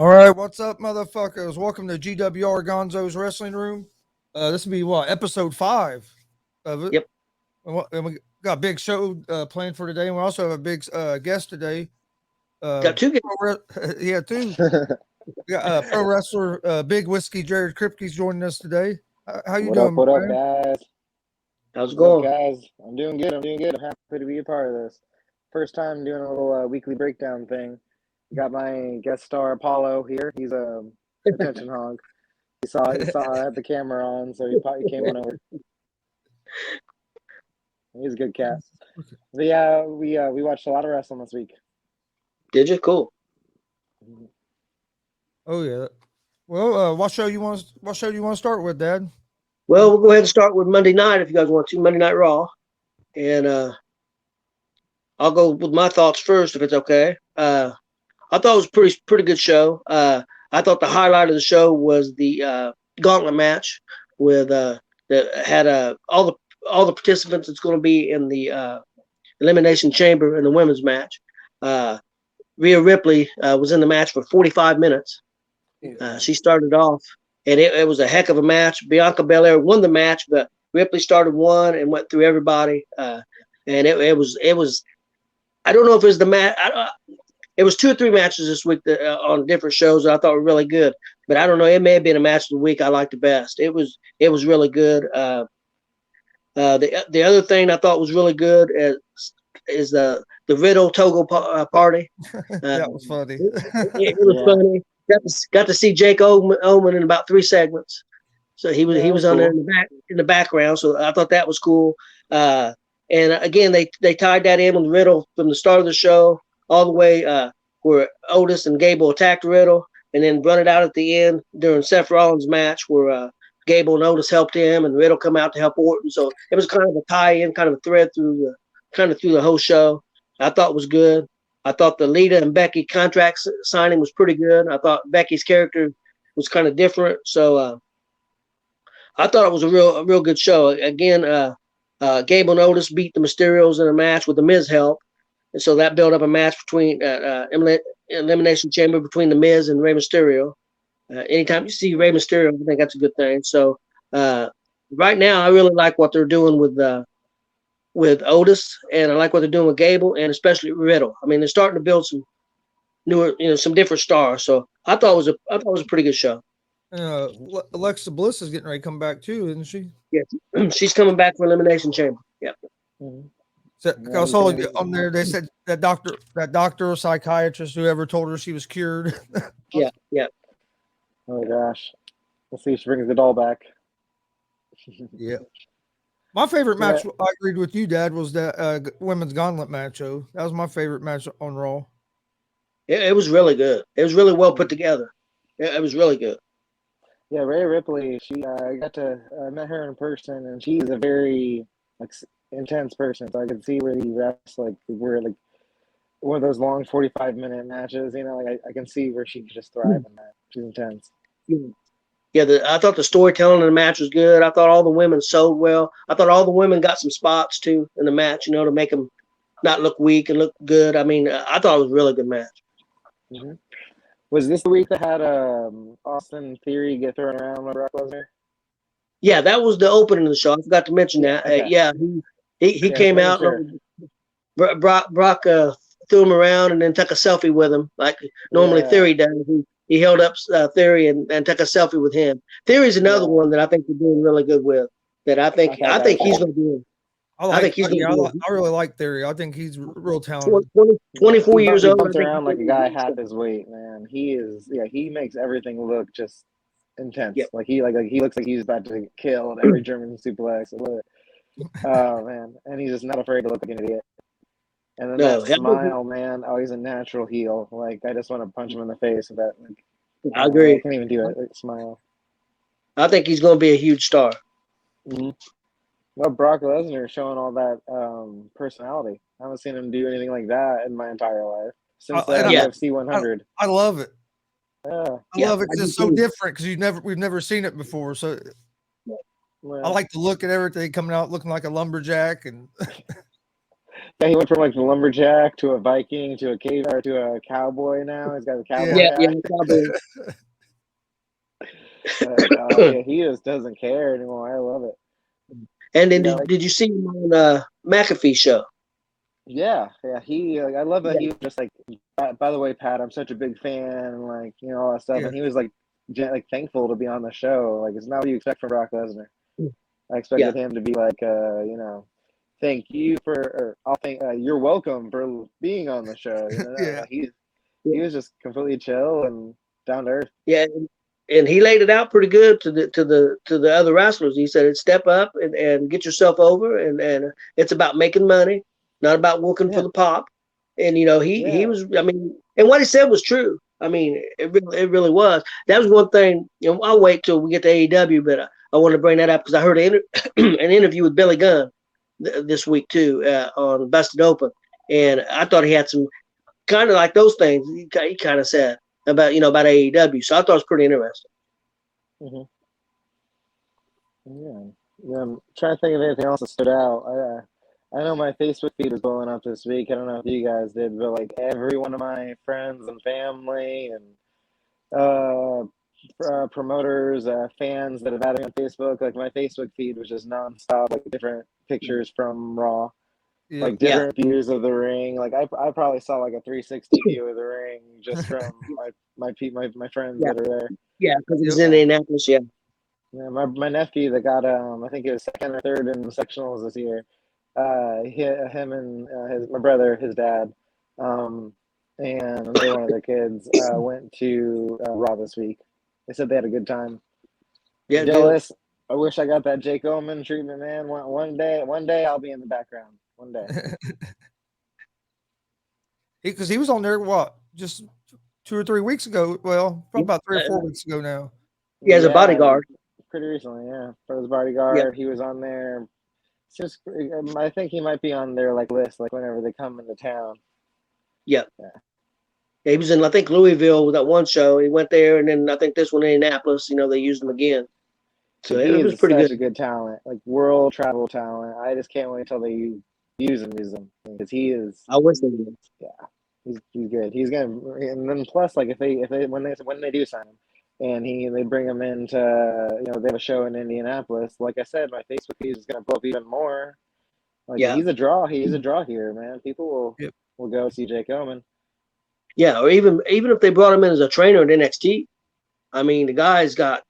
All right, what's up, motherfuckers? Welcome to G.W.R. Gonzo's Wrestling Room. This will be what, episode 5 of it. Yep. And we got a big show planned for today, and we also have a big guest today. Got two guests. Yeah, two. We got pro wrestler Big Whiskey Jared Kripke's joining us today. How you doing, What up, man? guys? How's it going? Guys? I'm doing good. I'm happy to be a part of this. First time doing a little weekly breakdown thing. Got my guest star Apollo here. He's a attention hog. He saw I had the camera on, so he came on over. He's a good cat. But yeah, we watched a lot of wrestling this week. Did you? Cool. Oh yeah. Well, what show you want to start with, Dad? Well, we'll go ahead and start with Monday night if you guys want to. Monday Night Raw, and I'll go with my thoughts first if it's okay. I thought it was pretty good show. I thought the highlight of the show was the gauntlet match with that had all the participants that's going to be in the elimination chamber in the women's match. Rhea Ripley was in the match for 45 minutes. She started off, and it was a heck of a match. Bianca Belair won the match, but Ripley started one and went through everybody. And it was. I don't know if it was the match. It was 2 or 3 matches this week on different shows that I thought were really good. But I don't know. It may have been a match of the week I liked the best. It was really good. The other thing I thought was really good is the Riddle Togo party. That was funny. It was funny. Got to see Jake Oman in about 3 segments. So he was on there in the background. So I thought that was cool. And again, they tied that in with Riddle from the start of the show all the way where Otis and Gable attacked Riddle, and then run it out at the end during Seth Rollins' match where Gable and Otis helped him, and Riddle come out to help Orton. So it was kind of a tie-in, kind of a thread through the whole show. I thought it was good. I thought the Leeda and Becky contract signing was pretty good. I thought Becky's character was kind of different. So I thought it was a real good show. Again, Gable and Otis beat the Mysterios in a match with the Miz help. And so that built up a match between elimination chamber between the Miz and Rey Mysterio. Anytime you see Rey Mysterio, I think that's a good thing. So right now, I really like what they're doing with Otis, and I like what they're doing with Gable, and especially Riddle. I mean, they're starting to build some newer, some different stars. So I thought it was a pretty good show. Alexa Bliss is getting ready to come back too, isn't she? Yeah, she's coming back for elimination chamber. Yeah. Mm-hmm. So, I saw on there they said that doctor or psychiatrist, whoever told her she was cured. Yeah. Oh gosh, let's see if she brings the doll back. Yeah. My favorite match, I agreed with you, Dad, was that women's gauntlet match. That was my favorite match on Raw. It was really good. It was really well put together. It was really good. Yeah, Rhea Ripley. She met her in person, and she's a very intense person. So I could see where the refs were one of those long 45-minute matches. I can see where she could just thrive in that. She's intense. Yeah, I thought the storytelling in the match was good. I thought all the women sold well. I thought all the women got some spots too in the match, to make them not look weak and look good. I mean, I thought it was a really good match. Mm-hmm. Was this the week that had Austin Theory get thrown around by Brock Lesnar? Yeah, that was the opening of the show. I forgot to mention that. Okay. Yeah, he came out. Sure. Brock threw him around and then took a selfie with him, like normally Theory does. He held up Theory and took a selfie with him. Theory's another one that I think they're doing really good with. That I think he's going to do. I really like Theory. I think he's real talented. 24 years old. He comes around like a guy half his weight, man. He makes everything look just intense. Yep. He looks like he's about to kill at every German suplex. Oh man, and he's just not afraid to look like an idiot. And then that smile, man. Oh, he's a natural heel. I just want to punch him in the face with that. I agree. I can't even do it. Smile. I think he's going to be a huge star. Mm-hmm. Well, Brock Lesnar showing all that personality. I haven't seen him do anything like that in my entire life since UFC 100. I love it. Yeah, I love it because it's so different because we've never seen it before. So I like to look at everything coming out looking like a lumberjack and. Yeah, he went from like the lumberjack to a Viking to a cave or to a cowboy. Now he's got a cowboy Yeah, hat. probably. Yeah, he just doesn't care anymore. I love it. And then Yeah, did you see him on McAfee show? yeah. He like I love that Yeah. he was just like. By the way, Pat, I'm such a big fan, and like all that stuff. Yeah. And he was like thankful to be on the show. Like it's not what you expect from Brock Lesnar. I expected him to be like thank you for, or I'll thank you're welcome for being on the show. Yeah. He was just completely chill and down to earth. Yeah, and he laid it out pretty good to the other wrestlers. He said, "Step up and get yourself over, and it's about making money, not about working for the pop." And he was. I mean, and what he said was true. I mean, it really was. That was one thing. I'll wait till we get to AEW, but I want to bring that up because I heard an interview with Billy Gunn this week too on Busted Open, and I thought he had some kind of like those things. He kind of said about about AEW, so I thought it was pretty interesting. Mm-hmm. Yeah, I'm trying to think of anything else that stood out. I know my Facebook feed was blowing up this week. I don't know if you guys did, but like every one of my friends and family and promoters, fans that have added me on Facebook, like my Facebook feed was just nonstop, like different pictures from Raw, like different views of the ring. Like I probably saw like a 360 view of the ring just from my friends that are there. Yeah, because he's in Indianapolis. Yeah. Yeah, my nephew that got I think he was second or third in sectionals this year. Him and my brother, his dad, and another one of their kids went to Raw this week. They said they had a good time. Yeah, jealous. I wish I got that Jake Oman treatment, man. One day I'll be in the background. One day. Because he was on there just 2 or 3 weeks ago. Well, probably about 3 or 4 weeks ago now. He has a bodyguard. Pretty recently, yeah. For his bodyguard, he was on there. It's just, I think he might be on their like list, like whenever they come into town. Yeah. He was in, I think, Louisville with that one show. He went there, and then I think this one in Indianapolis. They used him again. So it was pretty good. Such a good talent, like world travel talent. I just can't wait till they use him because he is. I wish they did. Yeah, he's good. He's gonna, and then plus, like if they when they do sign him, and they bring him into they have a show in Indianapolis. Like I said, my Facebook feed is gonna blow up even more. Like he's a draw. He's a draw here, man. People will go see Jake Oman. Yeah, or even if they brought him in as a trainer at NXT, I mean, the guy's got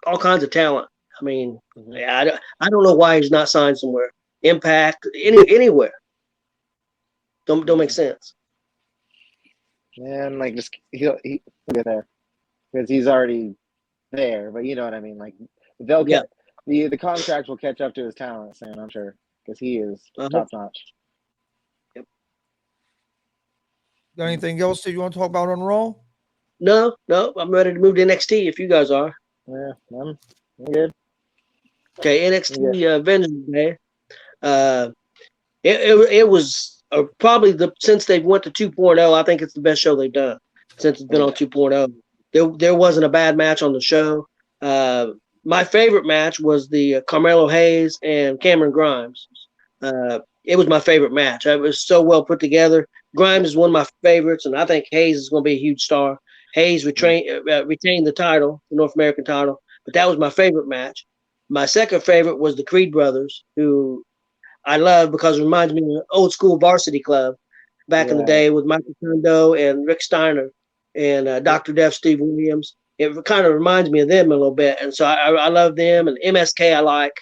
all kinds of talent. I mean, I don't know why he's not signed somewhere. Impact, anywhere. Don't make sense. Man, like just he'll get there because he's already there. But you know what I mean. Like they'll get the contract will catch up to his talent, Sam. I'm sure because he is top notch. Yep. Got anything else that you want to talk about on Raw? No. I'm ready to move to NXT if you guys are. Yeah, I'm good. Okay, NXT Vengeance Day. It was probably since they went to 2.0, I think it's the best show they've done since it's been on 2.0. There wasn't a bad match on the show. My favorite match was the Carmelo Hayes and Cameron Grimes. It was my favorite match. It was so well put together. Grimes is one of my favorites, and I think Hayes is going to be a huge star. Hayes retained the title, the North American title, but that was my favorite match. My second favorite was the Creed brothers, who I love because it reminds me of old school Varsity Club back in the day with Michael Kondo and Rick Steiner and Dr. Death, Steve Williams. It kind of reminds me of them a little bit. And so I love them. And MSK I like.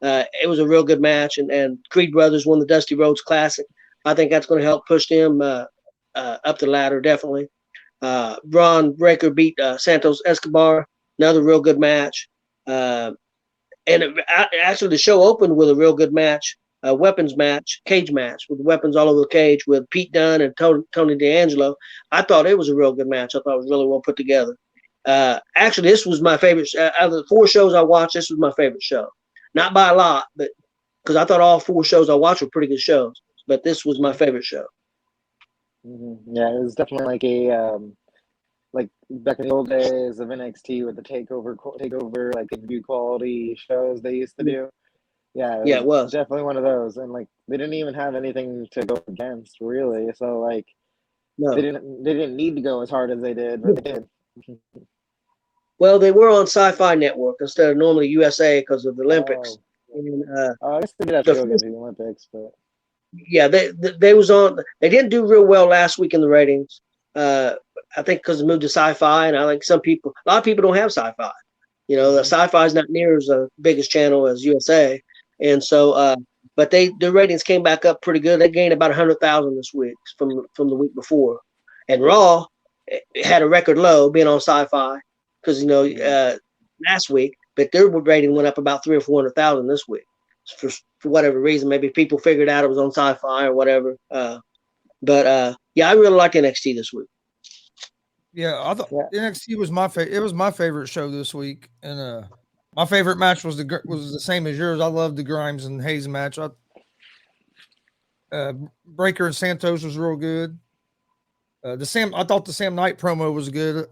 It was a real good match. And Creed brothers won the Dusty Rhodes Classic. I think that's going to help push them up the ladder, definitely. Braun Breaker beat Santos Escobar, another real good match. Actually, the show opened with a real good match, a weapons match, cage match with weapons all over the cage with Pete Dunne and Tony D'Angelo. I thought it was a real good match. I thought it was really well put together. Actually, this was my favorite. Out of the 4 shows I watched, this was my favorite show. Not by a lot, but because I thought all 4 shows I watched were pretty good shows. But this was my favorite show. Mm-hmm. Yeah, it was definitely like a like back in the old days of NXT with the takeover like interview quality shows they used to do. Yeah, Yeah, it was. definitely one of those. And like they didn't even have anything to go against really. So like No. they didn't need to go as hard as they did, but they did. Well, they were on Sci-Fi Network instead of normally USA because of the Olympics. And, I guess they did have to go against the Olympics, but yeah, they was on. They didn't do real well last week in the ratings. I think because it moved to Sci-Fi, and I think a lot of people don't have Sci-Fi. You know, the Sci-Fi is not near as biggest channel as USA, and so but their ratings came back up pretty good. They gained about 100,000 this week from the week before, and Raw had a record low being on Sci-Fi because last week, but their rating went up about 300,000 or 400,000 this week for whatever reason. Maybe people figured out it was on Sci-Fi or whatever. But yeah, I really like NXT this week. Yeah, I thought NXT was my favorite. It was my favorite show this week, and my favorite match was the same as yours. I loved the Grimes and Hayes match. Breaker and Santos was real good. I thought the Sam Knight promo was good.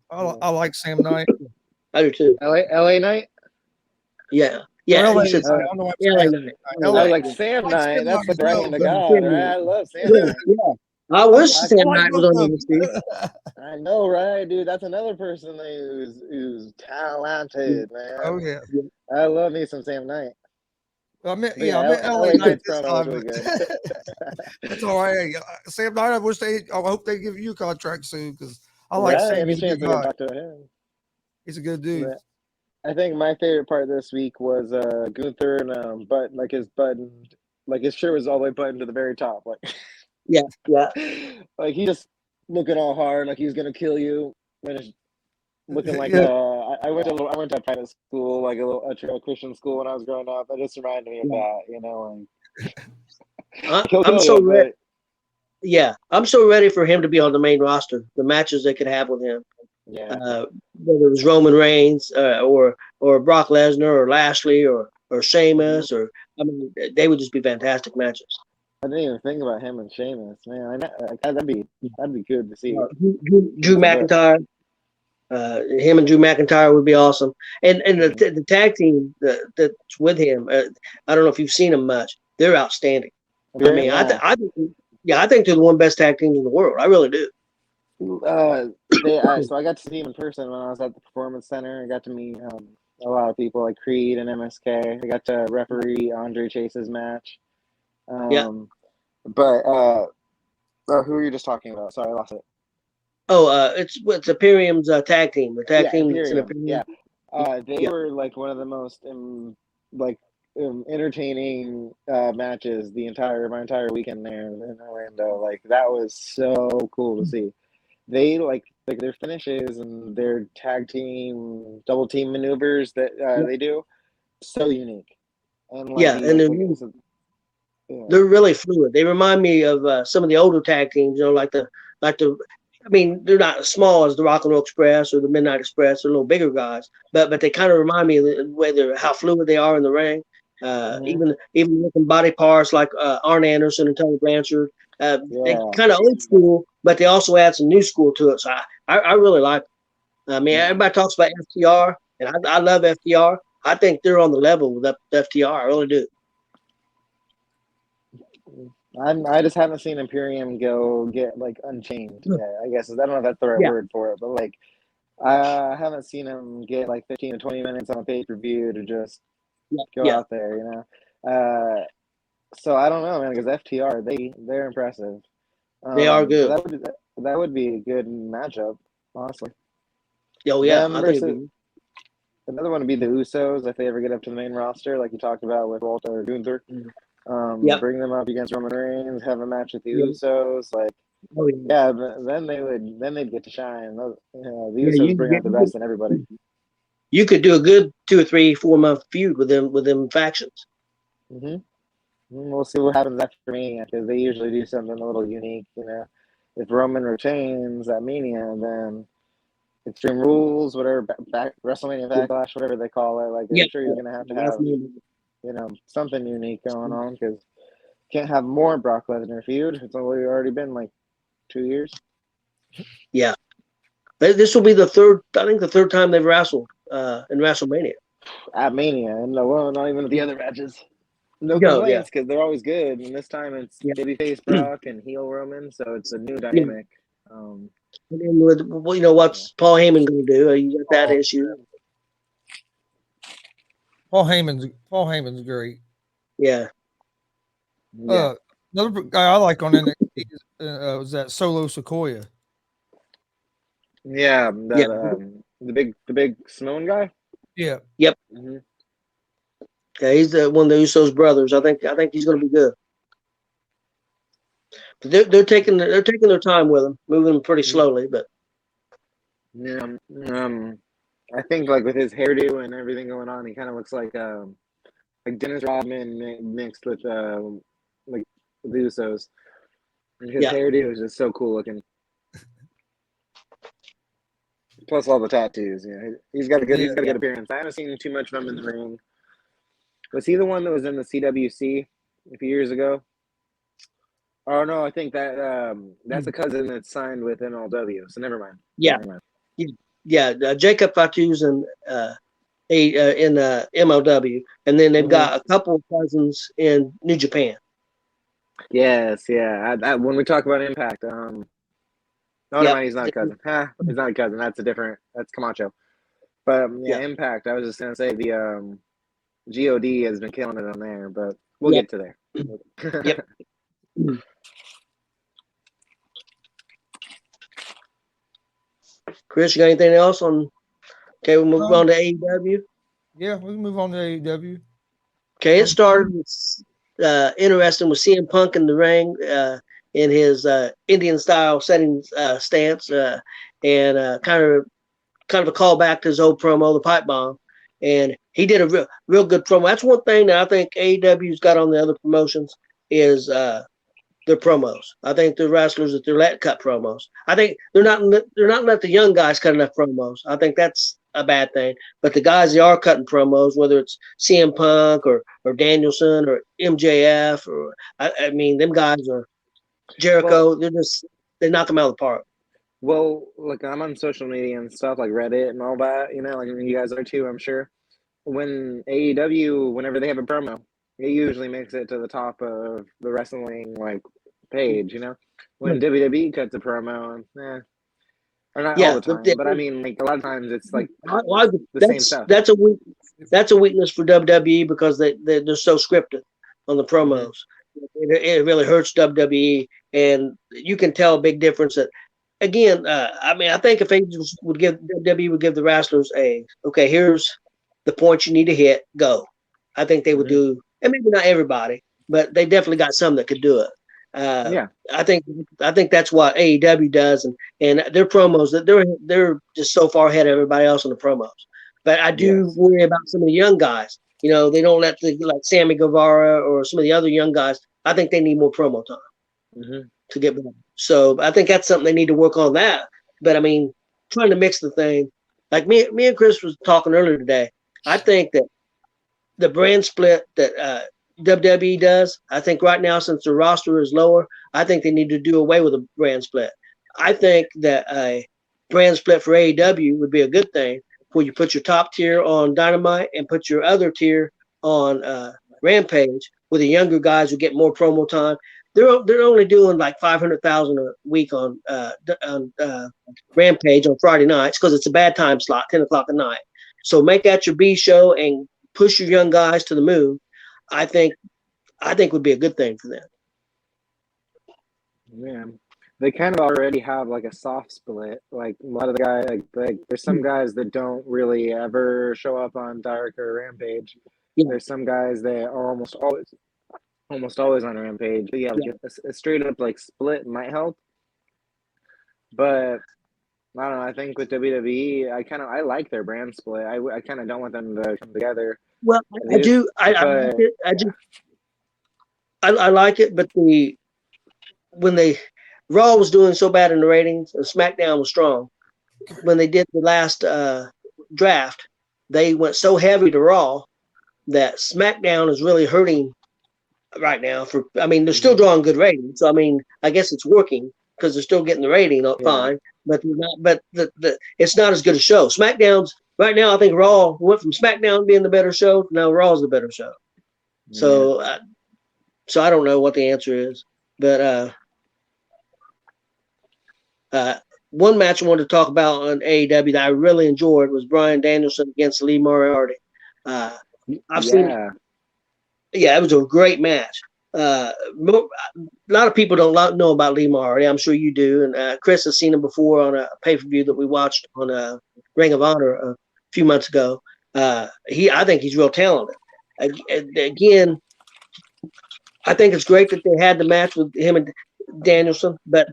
I like Sam Knight. I do too. LA Knight. Yeah. Yeah, LA, said, I don't know what LA Knight. I like Sam Knight. That's the right to God, right? I love Sam Knight. Yeah. I wish Sam Knight was on NXT. I know, right, dude? That's another person who's talented, man. Oh yeah, I love me some Sam Knight. I meant LA Knight this time. Really good. That's all right. Sam Knight, I hope they give you a contract soon because I like Sam. He's a good guy. He's a good dude. But I think my favorite part this week was Gunther and his shirt was all the way buttoned to the very top, like yeah, like he just looking all hard, like he was gonna kill you. And it's looking like I went to a private school, like a Christian school when I was growing up. It just reminded me of that, you know. I'm so ready. Yeah, I'm so ready for him to be on the main roster. The matches they could have with him. Yeah. Whether it was Roman Reigns or Brock Lesnar or Lashley or Sheamus they would just be fantastic matches. I didn't even think about him and Sheamus, man. That'd be good to see. Drew McIntyre, him and Drew McIntyre would be awesome. And the tag team that's with him, I don't know if you've seen them much. They're outstanding. I mean, I think they're the one best tag teams in the world. I really do. So I got to see him in person when I was at the Performance Center. I got to meet a lot of people like Creed and MSK. I got to referee Andre Chase's match. But who were you just talking about? Sorry, I lost it. Oh, it's Imperium's tag team. The tag team. Imperium. Yeah. They were like one of the most entertaining matches my entire weekend there in Orlando. Like that was so cool to see. They like their finishes and their tag team double team maneuvers that they do, so unique. And they're really fluid. They remind me of some of the older tag teams. You know, I mean, they're not as small as the Rock and Roll Express or the Midnight Express. They're a little bigger guys, but they kind of remind me of the way how fluid they are in the ring. Even looking body parts like Arn Anderson and Tony Blanchard. They kind of old school, but they also add some new school to it. So I really like them. I mean, everybody talks about FTR, and I love FTR. I think they're on the level with FTR. I really do. I just haven't seen Imperium get like unchained yet. I guess I don't know if that's the right word for it, but like I haven't seen him get like 15 to 20 minutes on a pay-per-view to just go out there, you know. So I don't know, man, because FTR they're impressive. They are good. So that would be a good matchup, honestly. Oh yeah, another one would be the Usos if they ever get up to the main roster, like you talked about with Walter or Gunther. Bring them up against Roman Reigns, have a match with the Usos, like then they'd get to shine. The Usos bring out the best in everybody. You could do a good 2 or 3, 4 month feud with them factions. We'll see what happens after Mania because they usually do something a little unique. You know, if Roman retains at Mania, then Extreme Rules, whatever, WrestleMania Backlash, whatever they call it. Like, I'm sure you're gonna have to have, you know, something unique going on because you can't have more Brock Lesnar feud. It's already been like 2 years. Yeah, this will be the third time they've wrestled in WrestleMania. At Mania, and well, not even the other matches. No No, complaints because they're always good. And this time it's Yeah. babyface Brock and heel Roman, so it's a new Yeah. dynamic. And then with what's Paul Heyman going to do? You got that issue. Paul Heyman's great. Yeah. Another guy I like on NXT was that Solo Sequoia. Yeah, the big Samoan guy. Yeah. Yep. Mm-hmm. Yeah, he's one of the Usos brothers. I think he's going to be good. But they're taking their time with him, moving pretty slowly. But yeah, I think like with his hairdo and everything going on, he kind of looks like Dennis Rodman mixed with like the Usos. And his hairdo is just so cool looking. Plus all the tattoos. Yeah, he's got a good appearance. I haven't seen too much of him in the ring. Was he the one that was in the CWC a few years ago? Oh no, I think that that's a cousin that's signed with MLW. So never mind. Yeah, never mind. Yeah. Jacob Fatu's in MLW, and then they've got a couple of cousins in New Japan. Yes, yeah. When we talk about Impact, no, never mind, he's not a cousin. He's not a cousin. That's Camacho. But Impact. I was just gonna say the God has been killing it on there, but we'll get to there. Yep. Chris, you got anything else on? Okay, we'll move on to AEW. Yeah, we can move on to AEW. Okay, it started with interesting with CM Punk in the ring in his Indian style setting stance, and kind of a callback to his old promo, the pipe bomb. And he did a real good promo. That's one thing that I think AEW's got on the other promotions is their promos. I think the wrestlers that they're letting cut promos. I think they're not letting the young guys cut enough promos. I think that's a bad thing. But the guys they are cutting promos, whether it's CM Punk or Danielson or MJF or I mean them guys are Jericho. Well, they knock them out of the park. Well, look, I'm on social media and stuff like Reddit and all that. You know, like you guys are too, I'm sure. When AEW, whenever they have a promo, it usually makes it to the top of the wrestling like page. You know, when WWE cuts a promo, or not all the time, but I mean, like a lot of times it's like the same stuff. That's a weakness for WWE because they're so scripted on the promos. It really hurts WWE, and you can tell a big difference that. Again, I mean, I think if agents WWE would give the wrestlers okay, here's the points you need to hit, go. I think they would do, and maybe not everybody, but they definitely got some that could do it. I think that's what AEW does, and their promos that they're just so far ahead of everybody else on the promos. But I do worry about some of the young guys. You know, they don't let like Sammy Guevara or some of the other young guys. I think they need more promo time to get better. So I think that's something they need to work on that. But I mean, trying to mix the thing, like me and Chris was talking earlier today. I think that the brand split that WWE does, I think right now since the roster is lower, I think they need to do away with a brand split. I think that a brand split for AEW would be a good thing, where you put your top tier on Dynamite and put your other tier on Rampage, where the younger guys will get more promo time. They're only doing like 500,000 a week on Rampage on Friday nights because it's a bad time slot, 10 o'clock at night. So make that your B show and push your young guys to the moon. I think would be a good thing for them. Yeah, they kind of already have like a soft split. Like a lot of the guys, like there's some guys that don't really ever show up on Dark or Rampage. Yeah. There's some guys that are almost always on Rampage. But yeah, like a straight up like split might help. But I don't know. I think with WWE, I like their brand split. I kind of don't want them to come together. Well, I do. I like it. I like it, but when Raw was doing so bad in the ratings and SmackDown was strong, when they did the last draft, they went so heavy to Raw that SmackDown is really hurting right now. They're still drawing good ratings. So I mean, I guess it's working because they're still getting the rating fine, but they're not. But it's not as good a show. SmackDown's right now, I think Raw went from SmackDown being the better show to now Raw's the better show. So, so I don't know what the answer is, but one match I wanted to talk about on AEW that I really enjoyed was Bryan Danielson against Lee Moriarty. I've seen it. Yeah, it was a great match. A lot of people don't know about Lee Moriarty. I'm sure you do. And Chris has seen him before on a pay-per-view that we watched on Ring of Honor a few months ago. I think he's real talented. Again, I think it's great that they had the match with him and Danielson, but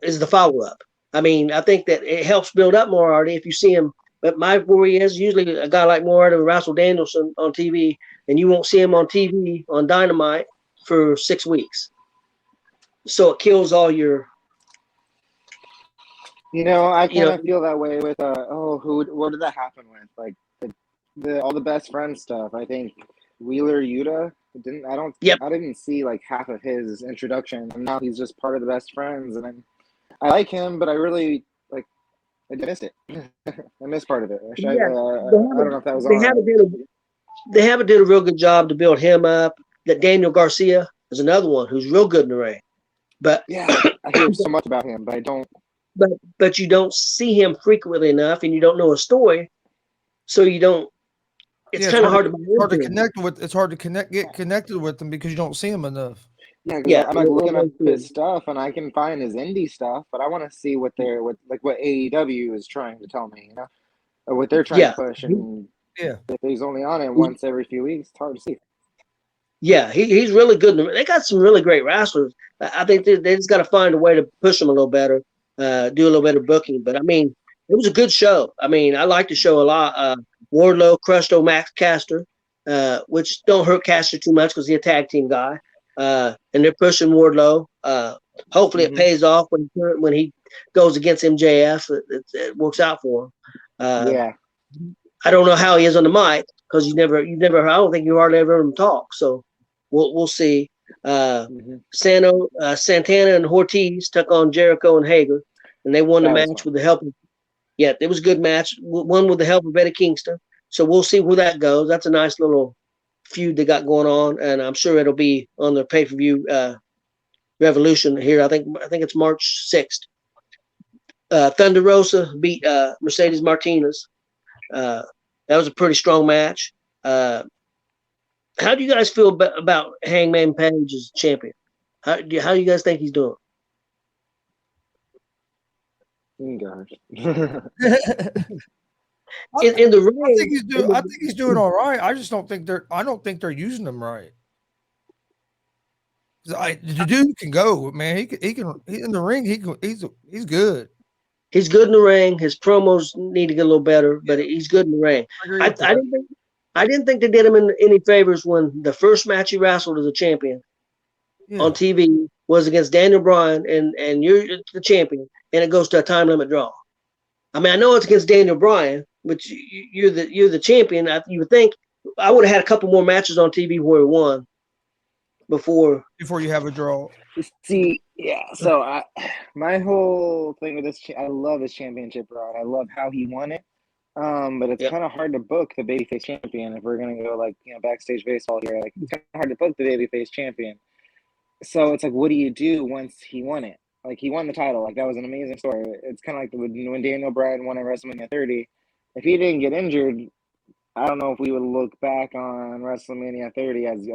is the follow-up. I mean, I think that it helps build up Moriarty if you see him. But my worry is usually a guy like Moriarty will wrestle Danielson on TV, and you won't see him on TV on Dynamite for 6 weeks. So it kills all your. I kind of feel that way with what did that happen with? Like all the best friend stuff. I think Wheeler Yuta I didn't see like half of his introduction, and now he's just part of the best friends, and I like him, but I really I missed it. I missed part of it. I don't know if that was on. They haven't did a real good job to build him up. That Daniel Garcia is another one who's real good in the ring. But yeah, I hear so much about him, but I don't. But you don't see him frequently enough, and you don't know a story, so you don't. It's kind of hard to connect with. It's hard to get connected with them because you don't see him enough. Yeah, I'm looking up his stuff, and I can find his indie stuff, but I want to see what AEW is trying to tell me, or what they're trying to push. And if he's only on it once every few weeks, it's hard to see. Yeah, he's really good. They got some really great wrestlers. I think they just got to find a way to push them a little better, do a little better booking. But I mean, it was a good show. I mean, I liked the show a lot. Wardlow crushed Max Caster, which don't hurt Caster too much because he's a tag team guy. And they're pushing Wardlow. Hopefully it pays off when he goes against MJF. It works out for him. I don't know how he is on the mic because you never. I don't think you hardly ever heard him talk. So we'll see. Santana and Ortiz took on Jericho and Hager, and they won the match with the help of. Yeah, it was a good match. One with the help of Eddie Kingston. So we'll see where that goes. That's a nice little feud they got going on, and I'm sure it'll be on the pay-per-view Revolution here. I think it's March 6th. Thunder Rosa beat Mercedes Martinez. That was a pretty strong match. How do you guys feel about Hangman Page as champion? How do you guys think he's doing? In the ring, I think he's doing all right. I just don't think they're using him right. The dude can go, man. He can in the ring. He's good. He's good in the ring. His promos need to get a little better, but he's good in the ring. I didn't think they did him any favors when the first match he wrestled as a champion on TV was against Daniel Bryan, and you're the champion, and it goes to a time limit draw. I mean, I know it's against Daniel Bryan, but you're the champion. You would think I would have had a couple more matches on TV where he won before you have a draw. See, so my whole thing with this, I love his championship run. I love how he won it. But it's kind of hard to book the babyface champion if we're gonna go backstage baseball here. Like, it's kind of hard to book the babyface champion. So it's like, what do you do once he won it? Like, he won the title. Like, that was an amazing story. It's kind of like when Daniel Bryan won at WrestleMania 30. If he didn't get injured, I don't know if we would look back on WrestleMania 30 as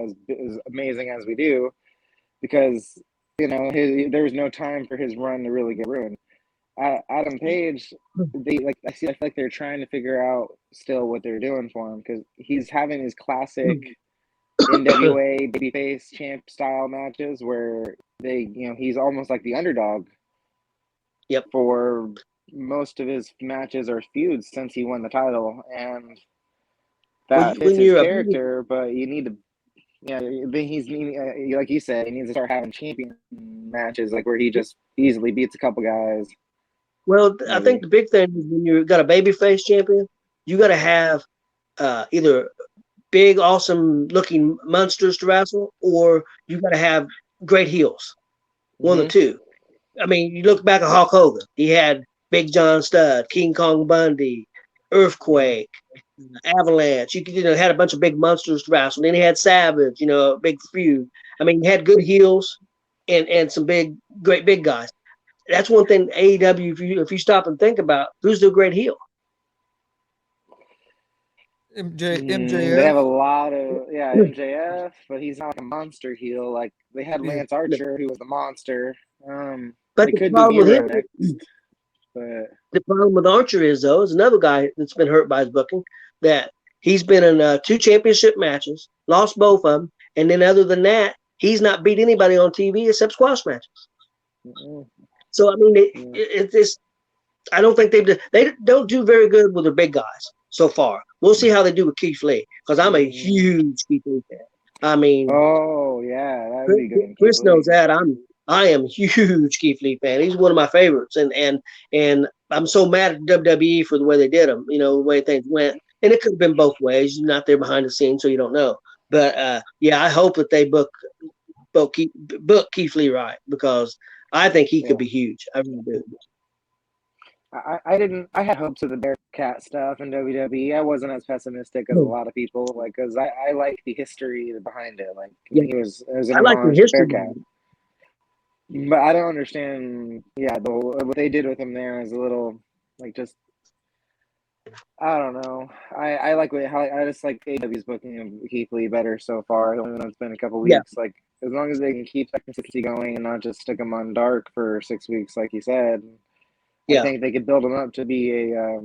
amazing as we do, because there was no time for his run to really get ruined. Adam Page, I feel like they're trying to figure out still what they're doing for him, because he's having his classic NWA babyface champ style matches where he's almost like the underdog. Yep. For most of his matches or feuds since he won the title, and that fits his character. But you need to, he's like you said, he needs to start having champion matches, like where he just easily beats a couple guys. Well, I think the big thing is when you've got a babyface champion, you got to have either big, awesome looking monsters to wrestle, or you got to have great heels. One of the two. I mean, you look back at Hulk Hogan. He had Big John Studd, King Kong Bundy, Earthquake, Avalanche. You know, had a bunch of big monsters to wrestle. Then he had Savage, you know, a big feud. I mean, he had good heels and some great big guys. That's one thing AEW. If you stop and think about who's the great heel. MJF. They have a lot of MJF, but he's not like a monster heel. Like they had Lance Archer, who was the monster. But they the could problem do with Miro him, next. But the problem with Archer is another guy that's been hurt by his booking. That he's been in 2 championship matches, lost both of them, and then other than that, he's not beat anybody on TV except squash matches. So I mean, it's I don't think they don't do very good with the big guys so far. We'll see how they do with Keith Lee, because I'm a huge Keith Lee fan. I mean, that would be good. Chris knows that I am a huge Keith Lee fan. He's one of my favorites, and I'm so mad at WWE for the way they did him. You know, the way things went, and it could have been both ways. You're not there behind the scenes, so you don't know. But I hope that they book Keith Lee right, because I think he could be huge. I really do. I had hopes of the Bearcat stuff in WWE. I wasn't as pessimistic as a lot of people, like, because I like the history behind it. Like, it was an homage to Bearcat. But I don't understand. What they did with him there is a little like just. I don't know. I just like AEW's booking of Keith Lee better so far. Only when it's been a couple weeks. Like, as long as they can keep that consistency going and not just stick him on dark for 6 weeks, like you said. I think they could build him up to be a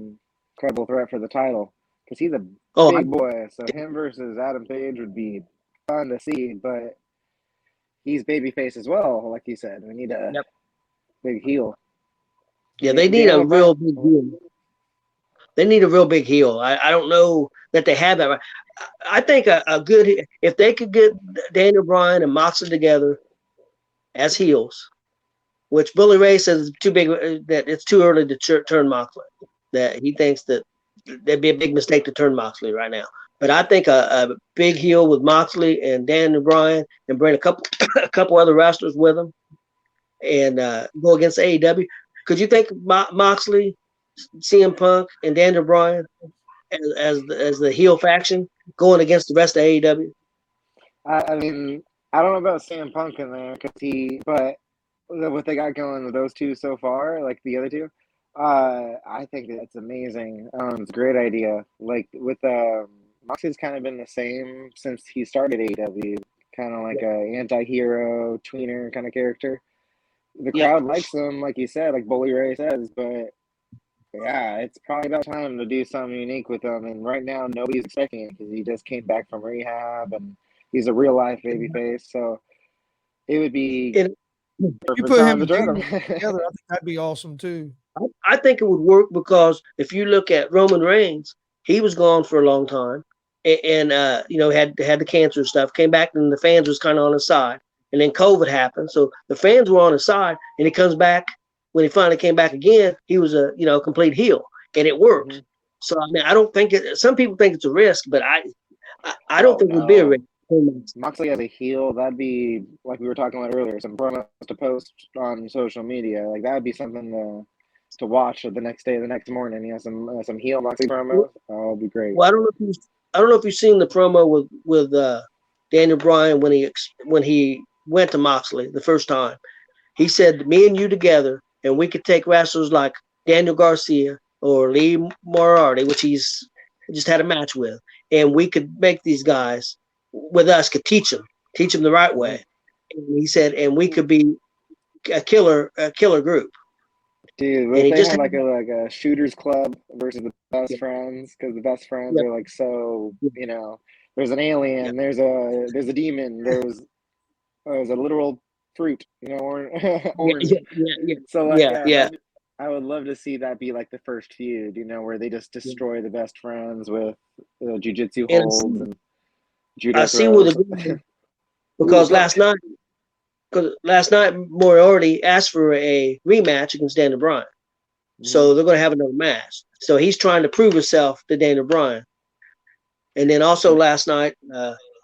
credible threat for the title, because he's a big boy. So him versus Adam Page would be fun to see, but he's babyface as well, like you said. We need a big heel. Yeah, they need a real big heel. They need a real big heel. I don't know that they have that. I think a good, if they could get Daniel Bryan and Moxley together as heels, which Bully Ray says is too big, that it's too early to turn Moxley. That he thinks that that'd be a big mistake to turn Moxley right now. But I think a big heel with Moxley and Daniel Bryan, and bring a couple other wrestlers with him, and go against AEW. Could you think Moxley, CM Punk, and Daniel Bryan as the heel faction going against the rest of AEW? I mean, I don't know about CM Punk in there, but what they got going with those two so far, like the other two, I think that's amazing. It's a great idea. Like with Moxley's kind of been the same since he started AEW, kind of like a anti-hero tweener kind of character. The crowd likes him, like you said, like Bully Ray says, but it's probably about time to do something unique with him. And right now, nobody's expecting it, because he just came back from rehab and he's a real life babyface. So it would be. You put him together, I think that'd be awesome too. I think it would work, because if you look at Roman Reigns, he was gone for a long time, and had the cancer stuff, came back, and the fans was kind of on his side, and then COVID happened, so the fans were on his side, and he comes back. When he finally came back again, he was a complete heel, and it worked. Mm-hmm. So I mean, I don't think some people think it's a risk, but I don't think it would be a risk. Moxley as a heel, that'd be, like we were talking about earlier, some promos to post on social media. Like, that would be something to watch the next day, the next morning. Some heel Moxley promos. Oh, it'd be great. Well, I don't know if you've seen the promo with Daniel Bryan when he went to Moxley the first time. He said, "Me and you together, and we could take wrestlers like Daniel Garcia or Lee Moriarty, which he's just had a match with, and we could make these guys with us, could teach them the right way." And he said, and we could be a killer group. Dude, if they had like a shooters club versus the best friends, because the best friends are like, so, there's an alien, there's a demon, there's a literal fruit, orange. So I would love to see that be like the first feud, where they just destroy the best friends with jiu-jitsu holds and judo throws. Because last night Moriarty asked for a rematch against Daniel Bryan. So they're going to have another match. So he's trying to prove himself to Daniel Bryan. And then also last night,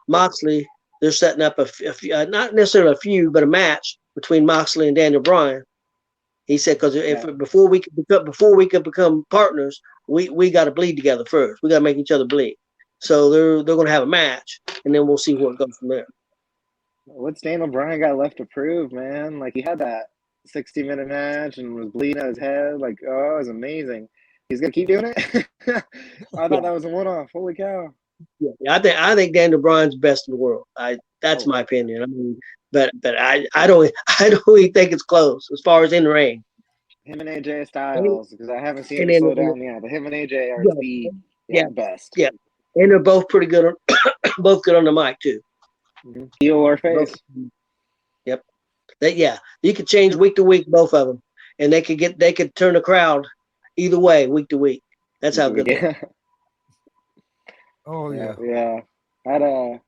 Moxley, they're setting up not necessarily a feud, but a match between Moxley and Daniel Bryan. He said, because before we could become partners, we got to bleed together first. We got to make each other bleed. So they're going to have a match, and then we'll see where it goes from there. What's Daniel Bryan got left to prove, man? Like, he had that 60-minute match and was bleeding out his head. Like, oh, it was amazing. He's gonna keep doing it. I thought that was a one-off. Holy cow! Yeah, I think Daniel Bryan's best in the world. That's my opinion. I mean, but I don't even think it's close as far as in the ring. Him and AJ Styles, because I haven't seen him slow down yet. But him and AJ are the best. Yeah, and they're both pretty good on both good on the mic too. Heel or face. Yep. You could change week to week both of them, and they could turn the crowd either way week to week. That's how good they are. Oh yeah. Yeah. I know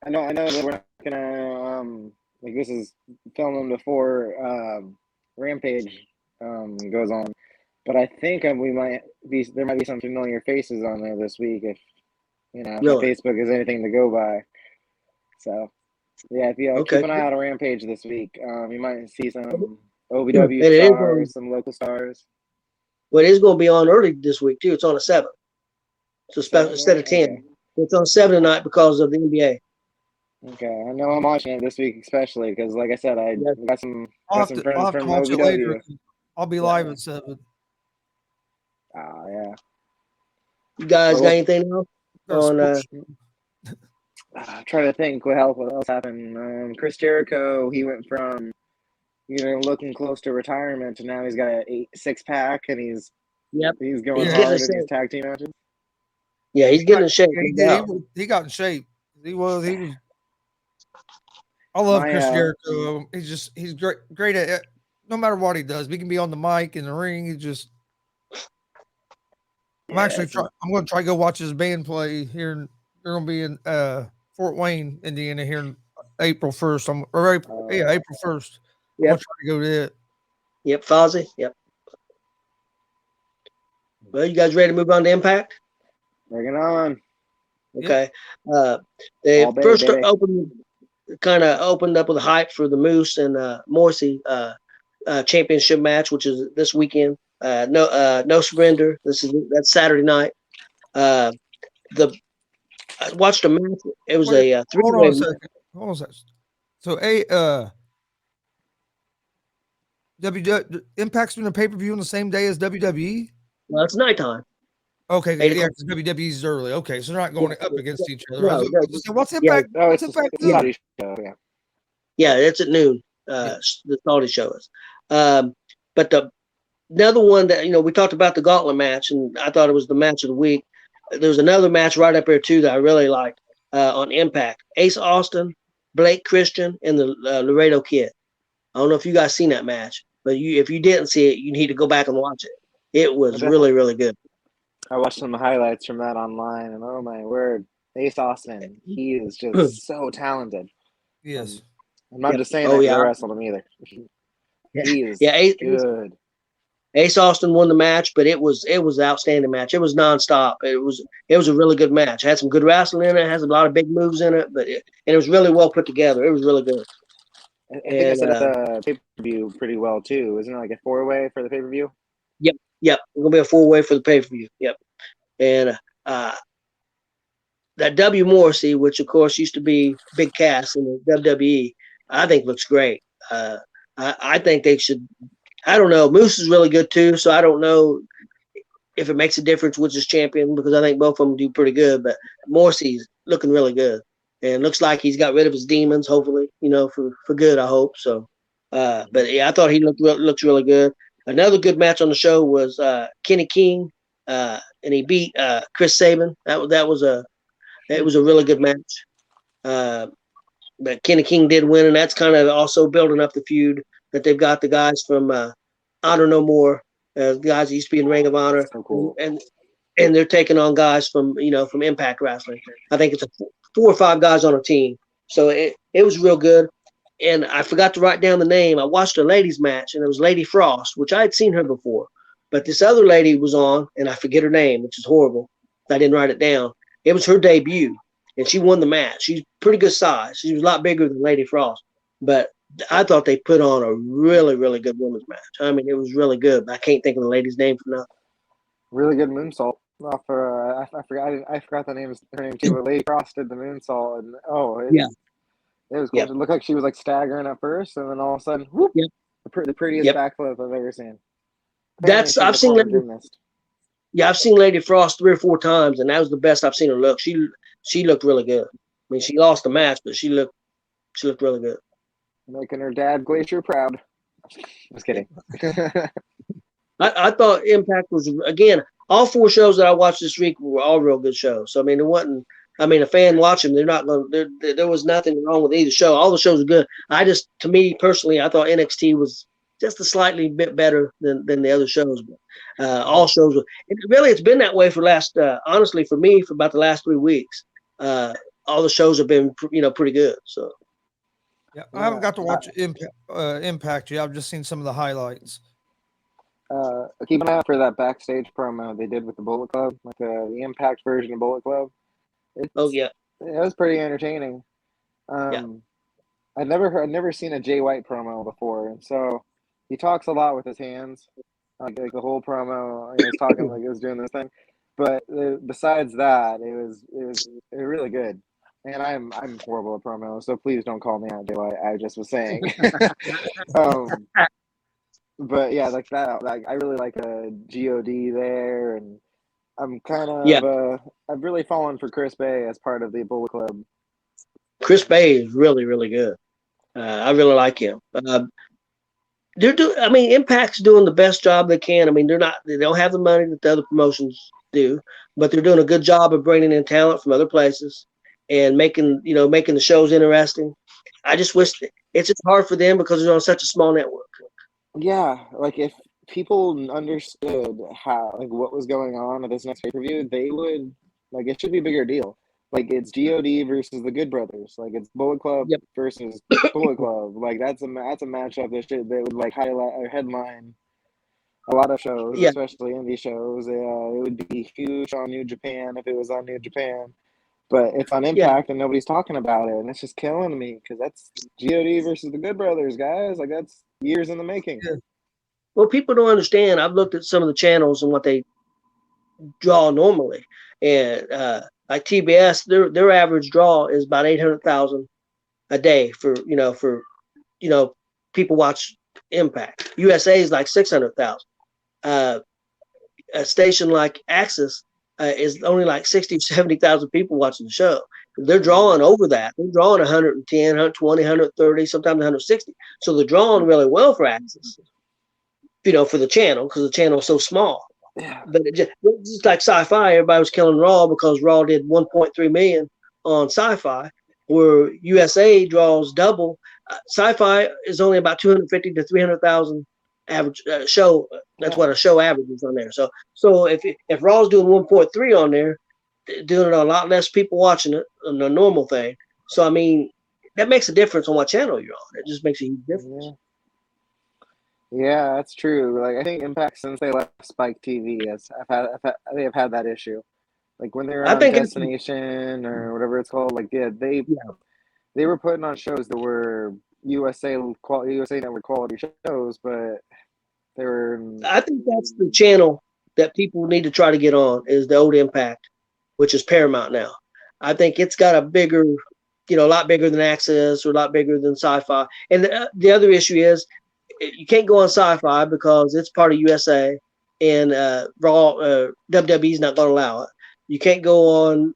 that we're not gonna like this is filming before Rampage goes on, but I think there might be some familiar faces on there this week if Facebook is anything to go by. So yeah, if you keep an eye out on Rampage this week, you might see some OVW stars, some local stars. Well, it is going to be on early this week too. It's on a 7, so instead of 10. Okay. It's on 7 tonight because of the NBA. Okay, I know I'm watching it this week especially because, like I said, I got some friends from OVW. I'll be live at 7. Yeah. You guys got anything else? Trying to think what else happened. Chris Jericho, he went from looking close to retirement to now he's got a 6-pack and he's going hard in these tag team matches. Yeah, he's getting in shape. He got in shape. He was. I love Chris Jericho. He's great at it. No matter what he does. He can be on the mic, in the ring. I'm going to try to go watch his band play here. They're going to be in Fort Wayne, Indiana here in April 1st. April 1st. I'm going to try to go to it. Yep, Fozzy. Yep. Well, you guys ready to move on to Impact? Bring it on. Okay. They first opened up with a hype for the Moose and Morrissey championship match, which is this weekend. No surrender. That's Saturday night. I watched a match. It was a 3-way. Hold on a second. So Impact's doing a pay-per-view on the same day as WWE? Well, it's nighttime. Okay, because WWE's early. Okay, so they're not going up against each other. What's Impact? What's Impact? Yeah, it's at noon. The Saudi show is. But another one that we talked about the Gauntlet match, and I thought it was the match of the week. There's another match right up there too that I really liked on Impact. Ace Austin, Blake Christian, and the Laredo Kid. I don't know if you guys seen that match, but if you didn't see it, you need to go back and watch it. It was really, really good. I watched some highlights from that online, and oh my word, Ace Austin, he is just so talented. Yes. I'm not just saying that because I wrestled him either. He is good. Ace Austin won the match, but it was an outstanding match. It was nonstop. It was a really good match. It had some good wrestling in it. It has a lot of big moves in it, but it was really well put together. It was really good. I think I set up the pay-per-view pretty well too. Isn't it like a 4-way for the pay-per-view? Yep. It's gonna be a 4-way for the pay-per-view. Yep. And that W. Morrissey, which of course used to be Big Cass in the WWE, I think looks great. I think they should. I don't know. Moose is really good too, so I don't know if it makes a difference which is champion because I think both of them do pretty good. But Morrissey's looking really good, and looks like he's got rid of his demons. Hopefully, for good. I hope so. But yeah, I thought he looks really good. Another good match on the show was Kenny King, and he beat Chris Sabin. It was a really good match. But Kenny King did win, and that's kind of also building up the feud that they've got the guys from Honor No More, guys that used to be in Ring of Honor, so cool. and they're taking on guys from Impact Wrestling. I think it's 4 or 5 guys on a team, so it was real good. And I forgot to write down the name. I watched a ladies match, and it was Lady Frost, which I had seen her before, but this other lady was on, and I forget her name, which is horrible. I didn't write it down. It was her debut, and she won the match. She's pretty good size. She was a lot bigger than Lady Frost, but I thought they put on a really, really good women's match. I mean, it was really good, but I can't think of the lady's name for now. Really good moonsault off for I forgot the name her name too, but Lady Cross did the moonsault, and it was cool. Yep. It looked like she was like staggering at first, and then all of a sudden, whoop, Yep. the prettiest backflip I've ever seen. I've seen Lady Frost 3 or 4 times, and that was the best I've seen her look. She looked really good. I mean, she lost the match, but she looked really good. Making her dad Glacier proud. Just kidding. I thought Impact was, again, all 4 shows that I watched this week were all real good shows. So I mean, it wasn't. I mean, a fan watching, they're not going. There was nothing wrong with either show. All the shows were good. To me personally, I thought NXT was just a slightly bit better than the other shows. But all shows were. It's been that way for honestly, for me, for about the last 3 weeks. All the shows have been, pretty good. So. Yeah, I haven't got to watch Impact yet. I've just seen some of the highlights. Keep an eye out for that backstage promo they did with the Bullet Club, like the Impact version of Bullet Club. It was pretty entertaining. I'd never seen a Jay White promo before, and so he talks a lot with his hands, like the whole promo. He was talking like he was doing this thing, but besides that, it was really good. And I'm horrible at promos, so please don't call me out, Jay White. I just was saying. But yeah, like that. Like I really like a God there, and I'm kind of I've really fallen for Chris Bay as part of the Bullet Club. Chris Bay is really, really good. I really like him. Impact's doing the best job they can. I mean, they don't have the money that the other promotions do, but they're doing a good job of bringing in talent from other places and making the shows interesting. I just wish it's just hard for them because they're on such a small network. Yeah, like if people understood what was going on at this next pay-per-view, they would it should be a bigger deal. Like it's God versus the Good Brothers. Like it's Bullet Club versus Bullet Club. Like that's a matchup that would highlight or headline a lot of shows, especially indie shows. It would be huge on New Japan if it was on New Japan. But it's on Impact and nobody's talking about it, and it's just killing me because that's God versus the Good Brothers, guys. Like that's years in the making. Yeah. Well, people don't understand. I've looked at some of the channels and what they draw normally, and like TBS, their average draw is about 800,000 a day for people watch Impact. USA is like 600,000. A station like Access is only like 60, 70,000 people watching the show. They're drawing over that. They're drawing 110, 120, 130, sometimes 160. So they're drawing really well for Access, for the channel, because the channel is so small. Yeah. But it's just like Sci-Fi, everybody was killing Raw because Raw did 1.3 million on Sci-Fi, where USA draws double. Sci-Fi is only about 250 to 300,000 average show. That's what a show averages on there. So if Raw's doing 1.3 on there, doing it a lot less people watching it than the normal thing. So I mean, that makes a difference on what channel you're on. It just makes a huge difference. Yeah, that's true. Like I think Impact since they left Spike TV, they have had that issue. Like when they were on Destination or whatever it's called, they were putting on shows that were USA Network quality shows, but they were. I think that's the channel that people need to try to get on is the old Impact, which is Paramount now. I think it's got a bigger, a lot bigger than Access or a lot bigger than Sci-Fi. And the other issue is you can't go on Sci-Fi because it's part of USA, and Raw WWE is not going to allow it. You can't go on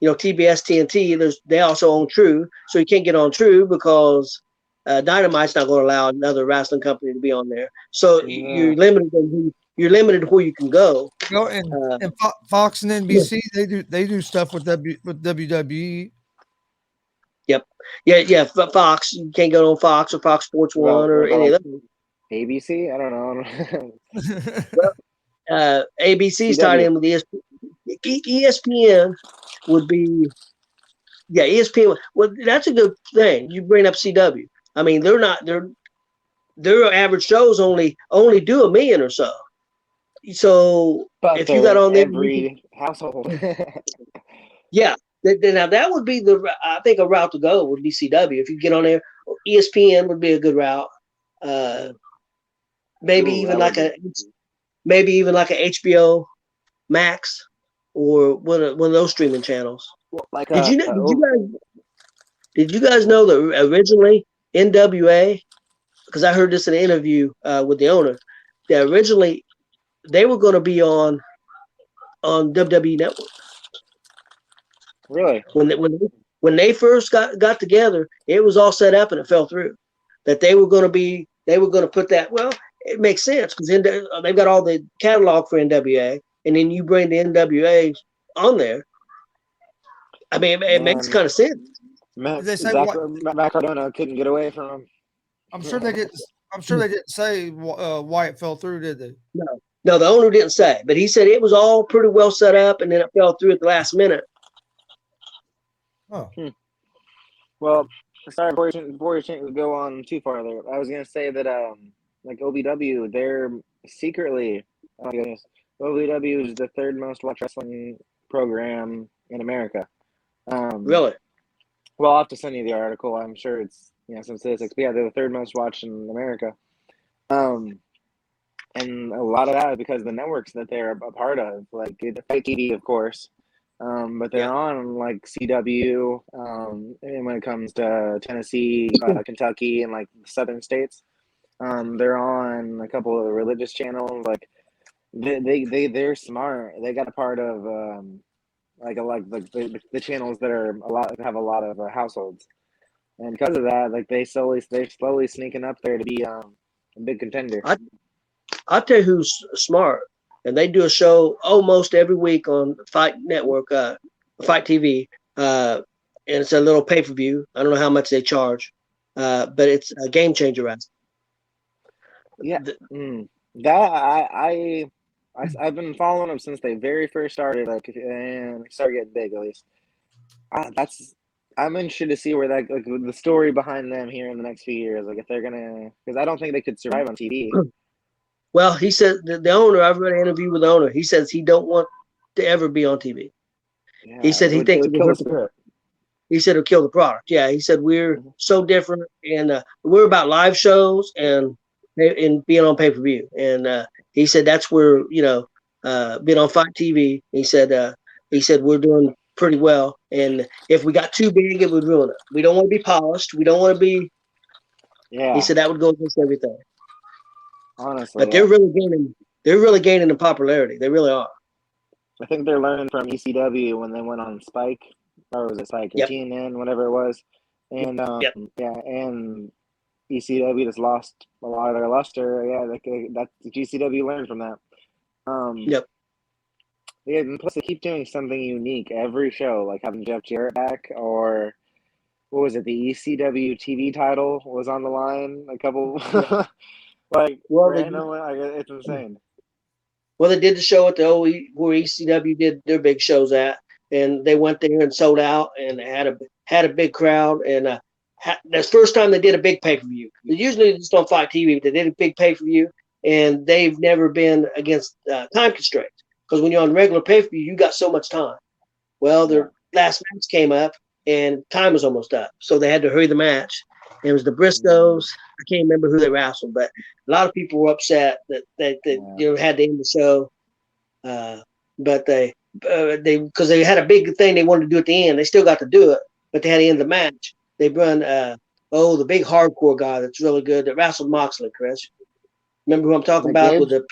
TBS TNT. They also own True, so you can't get on True because Dynamite's not going to allow another wrestling company to be on there. So you're limited where you can go. And Fox and NBC they do stuff with WWE. Yep. Yeah. Fox, you can't go on Fox or Fox Sports 1 or any of those. ABC, I don't know. Well, ABC's tied in with ESPN. ESPN would be, ESPN. Well, that's a good thing. You bring up CW. I mean, their average shows only do 1 million or so. So if you got on there, every household. Yeah. Now that would be I think a route to go would be CW. If you get on there, ESPN would be a good route. Maybe even like a HBO Max or one of those streaming channels. Like did you guys know that originally NWA, because I heard this in an interview with the owner, that originally they were going to be on WWE Network. Really? When they first got together, it was all set up and it fell through. That they were going to put that. Well, it makes sense because they've got all the catalog for NWA, and then you bring the NWA on there. I mean, it makes kind of sense. Matt Cardona couldn't get away from him. I'm sure they didn't say why it fell through, did they? No, the owner didn't say, but he said it was all pretty well set up, and then it fell through at the last minute. Oh. Well, sorry, before you go on too far there, I was gonna say that like OVW, they're secretly, oh my goodness, OVW is the third most watched wrestling program in America. Really? Well, I'll have to send you the article. I'm sure it's some statistics, but yeah, they're the third most watched in America. And a lot of that is because of the networks that they're a part of, like the Fight TV, of course. But they're on like CW, and when it comes to Tennessee, Kentucky, and like the southern states, they're on a couple of religious channels. Like they're smart. They got a part of the channels that have a lot of households, and because of that, like they're slowly sneaking up there to be a big contender. I'll tell you who's smart, and they do a show almost every week on Fight Network, Fight TV, and it's a little pay-per-view. I don't know how much they charge, but it's a Game Changer wrestling. Yeah, that I've been following them since they very first started, and started getting big at least. I'm interested to see where that the story behind them here in the next few years, like if they're gonna, because I don't think they could survive on TV. Well, he said the owner. I've read an interview with the owner. He says he don't want to ever be on TV. Yeah, he said he thinks it'll kill the spirit. He said it'll kill the product. Yeah, he said we're so different, and we're about live shows and being on pay-per-view. And he said that's where being on Fight TV. He said we're doing pretty well, and if we got too big, it would ruin it. We don't want to be polished. We don't want to be. Yeah. He said that would go against everything. Honestly, but they're really gaining in popularity. They really are. I think they're learning from ECW when they went on Spike, or was it Spike or TNN, whatever it was, and and ECW just lost a lot of their luster. Yeah, that's GCW learned from that. Yeah, and plus they keep doing something unique every show, like having G.W.R back, or what was it? The ECW TV title was on the line. A couple. It's insane. Well, they did the show at the where ECW did their big shows at, and they went there and sold out and had a big crowd. And that's the first time they did a big pay-per-view. Usually just on Fight TV, but they did a big pay-per-view, and they've never been against time constraints, because when you're on regular pay-per-view, you got so much time. Well, their last match came up, and time was almost up, so they had to hurry the match. It was the Briscoes. I can't remember who they wrestled, but a lot of people were upset that they had to end the show. But they because they had a big thing they wanted to do at the end. They still got to do it, but they had to end the match. They run the big hardcore guy that's really good that wrestled Moxley. Chris, remember who I'm talking about? Gage? With the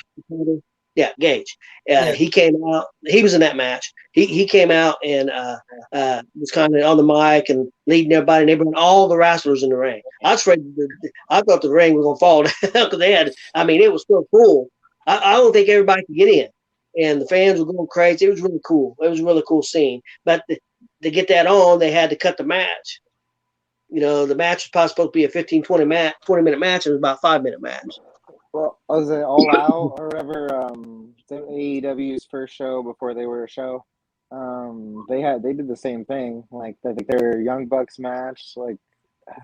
Gage. He came out. He was in that match. He came out and was kind of on the mic and leading everybody. And they brought all the wrestlers in the ring. I was afraid. I thought the ring was gonna fall down because they had. I mean, it was so full. I don't think everybody could get in, and the fans were going crazy. It was really cool. It was a really cool scene. But to get that on, they had to cut the match. The match was probably supposed to be a 20-minute match. It was about a 5-minute match. Well, was it All Out or whatever? AEW's first show before they were a show. They did the same thing. Like their Young Bucks match. Like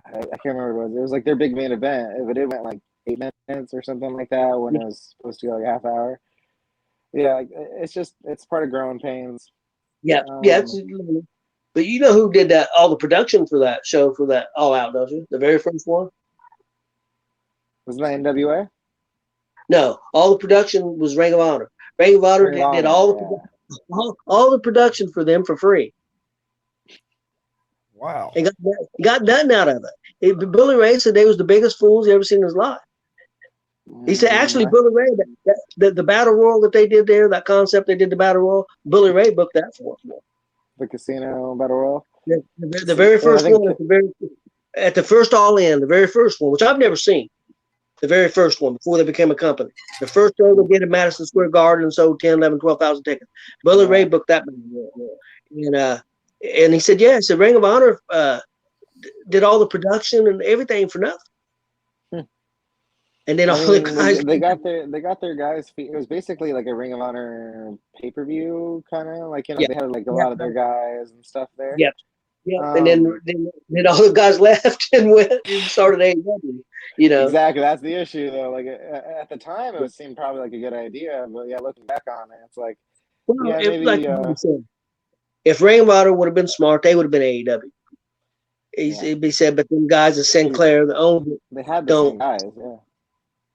I can't remember what it was. It was like their big main event, but it went like 8 minutes or something like that when it was supposed to go like a half hour. Yeah, it's part of growing pains. Yeah, but you know who did that? All the production for that show, for that All Out, don't you? The very first one. Wasn't that NWA? No, all the production was Ring of Honor. Ring of Honor did all the production for them for free. Wow. And got nothing out of it. Billy Ray said they was the biggest fools he ever seen in his life. He said, actually, Billy Ray, the battle royal that they did there, that concept they did the battle royal, Billy Ray booked that for them. The casino battle royal? The very first one, at the first All-In, the very first one, which I've never seen. The very first one, before they became a company. The first show they did at Madison Square Garden and sold 10, 11, 12,000 tickets. Billy Ray booked that. And he said, yeah, Ring of Honor did all the production and everything for nothing. And then all the guys they got their guys. It was basically like a Ring of Honor pay-per-view kind of like, they had like a lot of their guys and stuff there. Yep. Yeah, and then all the guys left and went and started AEW. Exactly, that's the issue though. Like at the time, it seemed probably like a good idea, but yeah, looking back on it, it's like, if Ring of Honor would have been smart, they would have been AEW. It'd be said, but them guys at Sinclair, the owner, they had the same guys.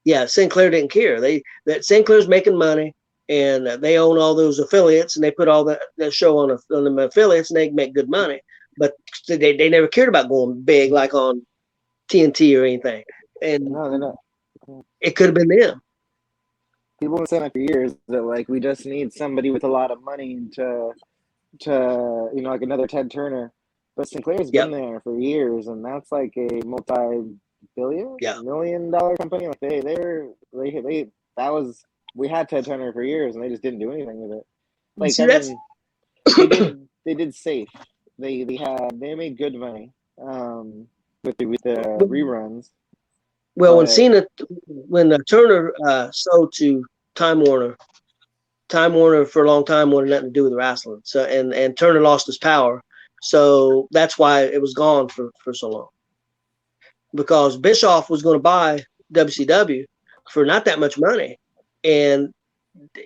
Yeah, Sinclair didn't care. That Sinclair's making money, and they own all those affiliates, and they put all that show on them affiliates, and they make good money. But they never cared about going big like on TNT or anything. And no, they're not. It could have been them. People have been saying that for years that like we just need somebody with a lot of money to like another Ted Turner. But Sinclair's been there for years, and that's like a multi-billion, $1 million company. Like we had Ted Turner for years, and they just didn't do anything with it. Like they did safe. They made good money with the reruns. Well, when Turner sold to Time Warner for a long time wanted nothing to do with wrestling. So and Turner lost his power, so that's why it was gone for so long. Because Bischoff was going to buy WCW for not that much money, and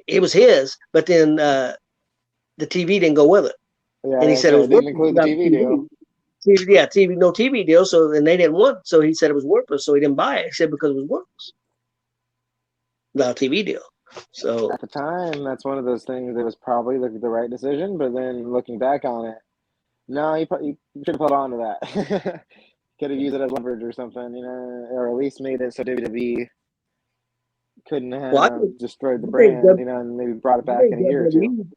it was his. But then the TV didn't go with it. Yeah, and he said it was didn't include the TV deal. No TV deal. So and they didn't want. So he said it was worthless. So he didn't buy it. He said because it was worthless. Without a TV deal. So at the time, that's one of those things that was probably the right decision. But then looking back on it, no, you should have held on to that. Could have used it as leverage or something, or at least made it so WWE couldn't have destroyed the brand, and maybe brought it back in a year or two.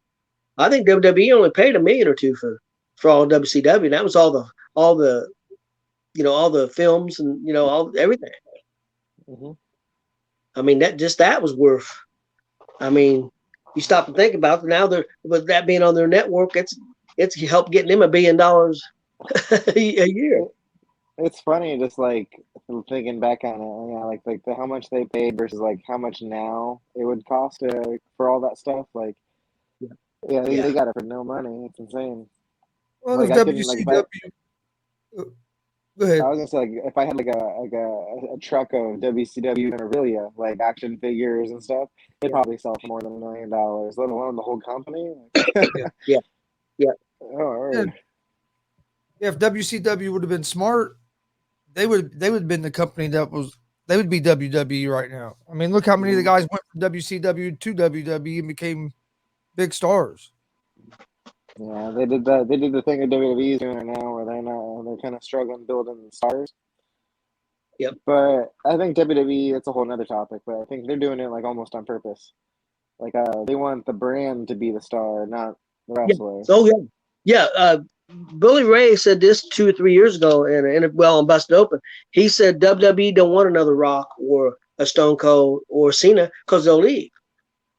I think WWE only paid $1 million or $2 million for all WCW. That was all the all the films and all everything. Mm-hmm. I mean that was worth. I mean, you stop and think about it. Now with that being on their network, it's helped getting them $1 billion a year. It's funny, just like thinking back on it, like how much they paid versus like how much now it would cost for all that stuff. Like, they got it for no money. It's insane. Well, like, WCW. Go ahead. I was gonna say, like, if I had like a truck of WCW memorabilia, like action figures and stuff, it'd probably sell for more than $1 million, let alone the whole company. Yeah. Oh, yeah. If WCW would have been smart, they would have been the company they would be WWE right now. I mean, look how many of the guys went from WCW to WWE and became big stars. Yeah, they did that. They did the thing that WWE is doing right now, where they're kind of struggling building stars. Yep. But I think WWE, that's a whole nother topic. But I think they're doing it like almost on purpose. Like they want the brand to be the star, not the wrestler. Yeah. Billy Ray said this 2 or 3 years ago, on Busted Open. He said WWE don't want another Rock or a Stone Cold or Cena because they'll leave.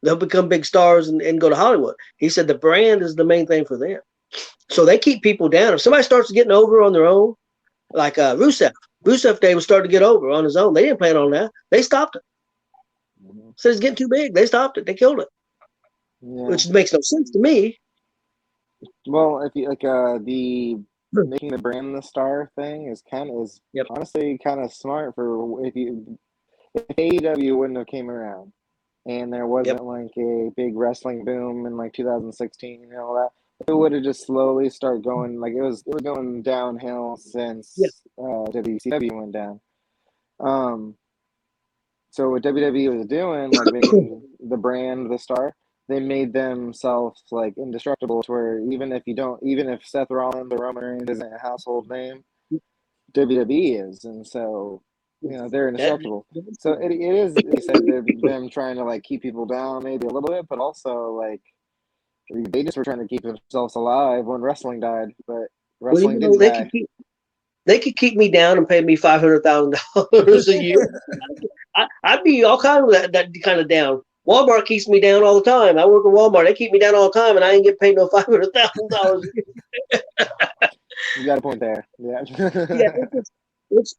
They'll become big stars and go to Hollywood. He said the brand is the main thing for them. So they keep people down. If somebody starts getting over on their own, like Rusev Day was starting to get over on his own. They didn't plan on that. They stopped it. Said it's getting too big. They stopped it. They killed it. Yeah. Which makes no sense to me. Well, if you like the making the brand the star thing is honestly kind of smart for if AEW wouldn't have came around and there wasn't like a big wrestling boom in like 2016 and all that, it would have just slowly started going like it was going downhill since WCW went down. So what WWE was doing, like making the brand the star, they made themselves like indestructible, to where even if Seth Rollins or Roman Reigns isn't a household name, WWE is, and so they're indestructible. So it is, like you said, them trying to like keep people down maybe a little bit, but also like they just were trying to keep themselves alive when wrestling died, but wrestling didn't die. They could keep me down and pay me $500,000 a year. I'd be all kind of that kind of down. Walmart keeps me down all the time. I work at Walmart. They keep me down all the time, and I ain't get paid no $500,000. You got a point there. Yeah. It's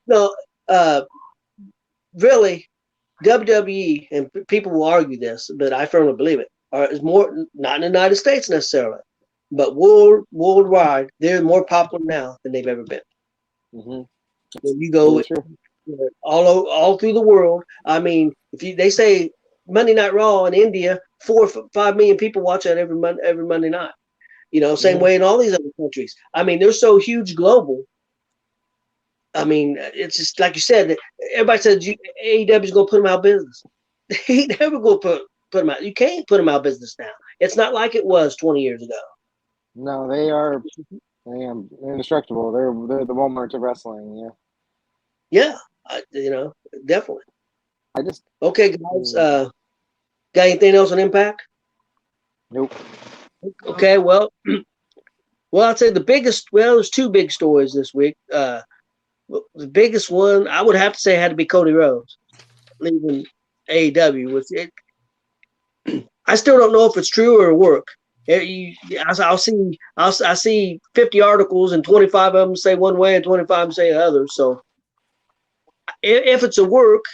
really WWE, and people will argue this, but I firmly believe it. Is more not in the United States necessarily, but worldwide, they're more popular now than they've ever been. Mm-hmm. When you go all through the world, I mean, they say Monday Night Raw in India, 4 or 5 million people watch that every Monday night. Same way in all these other countries. I mean, they're so huge global. I mean, it's just like you said. Everybody said AEW is going to put them out of business. They never going to put them out. You can't put them out of business now. It's not like it was 20 years ago. No, they are indestructible. They're the Walmart of wrestling. Yeah, definitely. Okay, guys. Got anything else on Impact? Nope. Okay, well, I'd say the biggest. Well, there's 2 big stories this week. The biggest one I would have to say had to be Cody Rhodes leaving AEW. I still don't know if it's true or work. I see 50 articles and 25 of them say one way and 25 of them say the other. So if it's a work,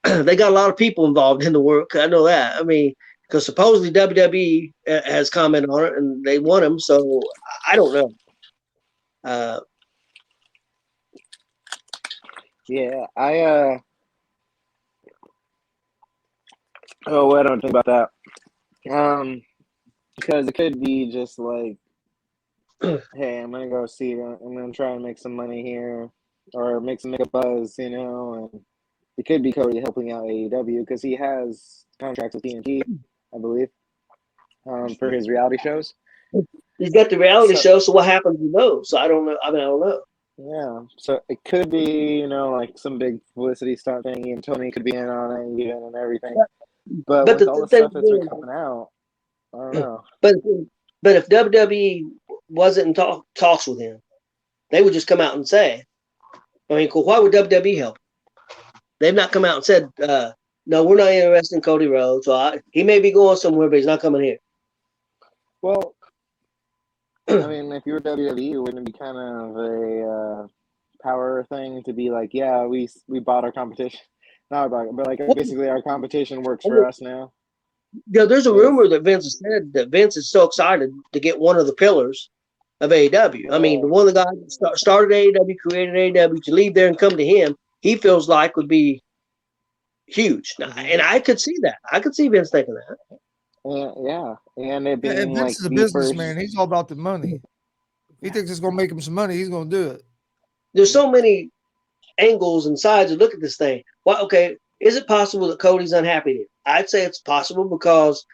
they got a lot of people involved in the work. I know that. I mean, because supposedly WWE has commented on it and they want him. So I don't know. Yeah, I don't think about that. Because it could be just like, hey, I'm gonna go see. I'm gonna try and make some money here, or make a buzz, and it could be Cody helping out AEW because he has contracts with TNT, I believe, for his reality shows. He's got the reality show, so what happens with those? So I don't know. I don't know. Yeah, so it could be, like some big publicity stunt thing, and Tony could be in on it even and everything. But with all the stuff that's been coming out, I don't know. But if WWE wasn't in talks with him, they would just come out and say, I mean, why would WWE help? They've not come out and said, no, we're not interested in Cody Rhodes. So he may be going somewhere, but he's not coming here. Well, I mean, if you were WWE, wouldn't it be kind of a power thing to be like, yeah, we bought our competition? Not about it, but like basically our competition works for us now. Yeah, there's a rumor that Vince has said that Vince is so excited to get one of the pillars of AEW. I mean, the one of the guys that started AEW, created AEW, to leave there and come to him, he feels like would be huge. And I could see that. I could see Vince thinking that. And it being Vince like is a businessman. He's all about the money. If he thinks it's going to make him some money, he's going to do it. There's so many angles and sides to look at this thing. Well, okay, is it possible that Cody's unhappy here? I'd say it's possible because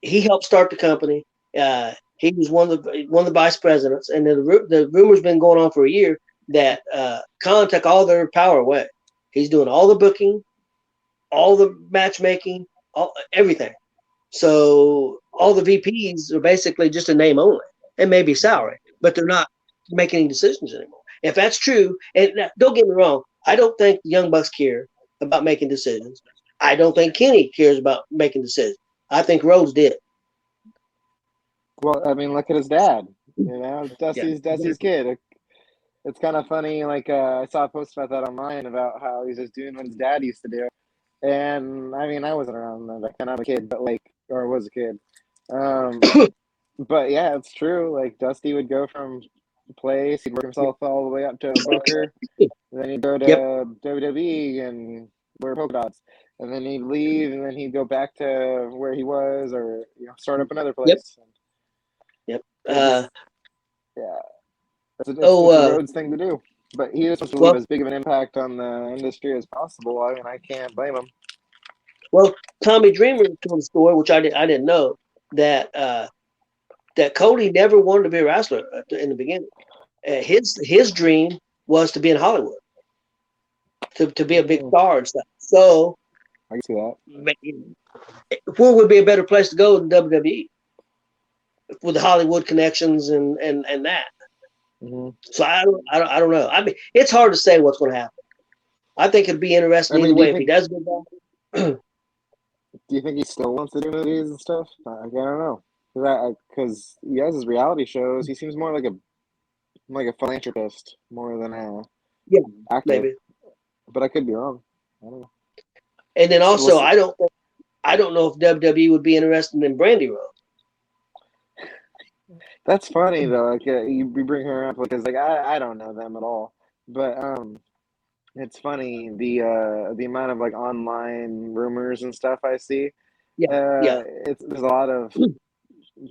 he helped start the company. He was one of the vice presidents, and the rumor's been going on for a year that Khan took all their power away. He's doing all the booking, all the matchmaking, everything. So all the VPs are basically just a name only, and maybe salary, but they're not making any decisions anymore. If that's true, and don't get me wrong, I don't think the Young Bucks care about making decisions. I don't think Kenny cares about making decisions. I think Rhodes did. Well, I mean, look at his dad. Dusty's kid. It's kind of funny. Like I saw a post about that online about how he's just doing what his dad used to do. And I mean, I wasn't around then back then. I'm a kid, or was a kid. But yeah, it's true. Like Dusty would go from place, he'd work himself all the way up to Booker, and then he'd go to WWE and wear polka dots, and then he'd leave, and then he'd go back to where he was, or start up another place. That's a Rhodes thing to do. But he just wants to leave as big of an impact on the industry as possible. I mean, I can't blame him. Well, Tommy Dreamer told a story, which I didn't know, that that Cody never wanted to be a wrestler in the beginning. His dream was to be in Hollywood, to be a big star and stuff. So I can see that. Where would be a better place to go than WWE with the Hollywood connections and that? Mm-hmm. So I don't know. I mean, it's hard to say what's going to happen. I think it'd be interesting either way. If he does go back. Do you think he still wants to do movies and stuff? I don't know. Because he has his reality shows. He seems more like a philanthropist more than a actor. Maybe. But I could be wrong. I don't know. And then also, I don't know if WWE would be interested in Brandy Rhodes. That's funny though. Like you bring her up because like I don't know them at all. But it's funny the amount of like online rumors and stuff I see. There's a lot of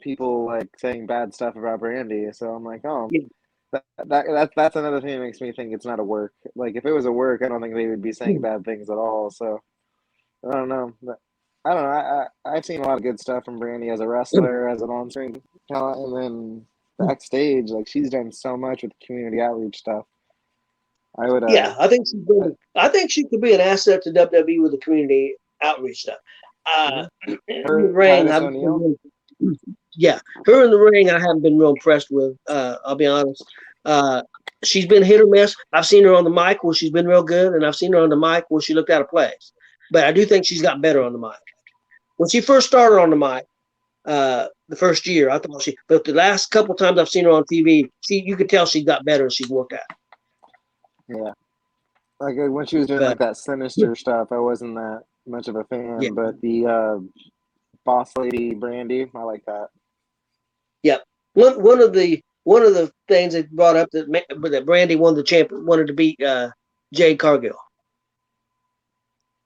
people like saying bad stuff about Brandy. So I'm like, oh, that's another thing that makes me think it's not a work. Like if it was a work, I don't think they would be saying bad things at all. So I don't know. But I don't know. I've seen a lot of good stuff from Brandy as a wrestler, as an on-screen talent, and then backstage. Like she's done so much with the community outreach stuff. I would. I think she's good. I think she could be an asset to WWE with the community outreach stuff. Her in the ring, her in the ring, I haven't been real impressed with. I'll be honest. She's been hit or miss. I've seen her on the mic where she's been real good, and I've seen her on the mic where she looked out of place. But I do think she's got better on the mic. When she first started on the mic, the first year, I thought but the last couple times I've seen her on TV, you could tell she got better as she worked out. Yeah. Like when she was doing like that sinister stuff, I wasn't that much of a fan. Yeah. But the boss lady Brandy, I like that. Yeah. One of the things they brought up that Brandy wanted to beat Jade Cargill.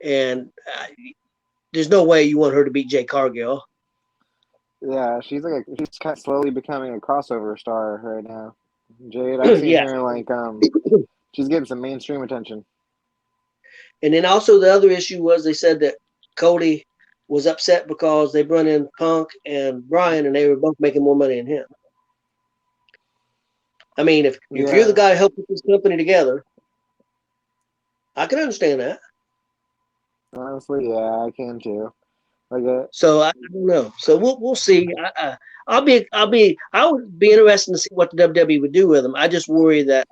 And there's no way you want her to beat Jade Cargill. Yeah, she's kind of slowly becoming a crossover star right now. Jade, I've seen her like she's getting some mainstream attention. And then also the other issue was they said that Cody was upset because they brought in Punk and Bryan and they were both making more money than him. I mean, if you're the guy who helped put this company together, I can understand that. Honestly, yeah, I can too. So I don't know. So we'll see. I would be interested to see what the WWE would do with him. I just worry that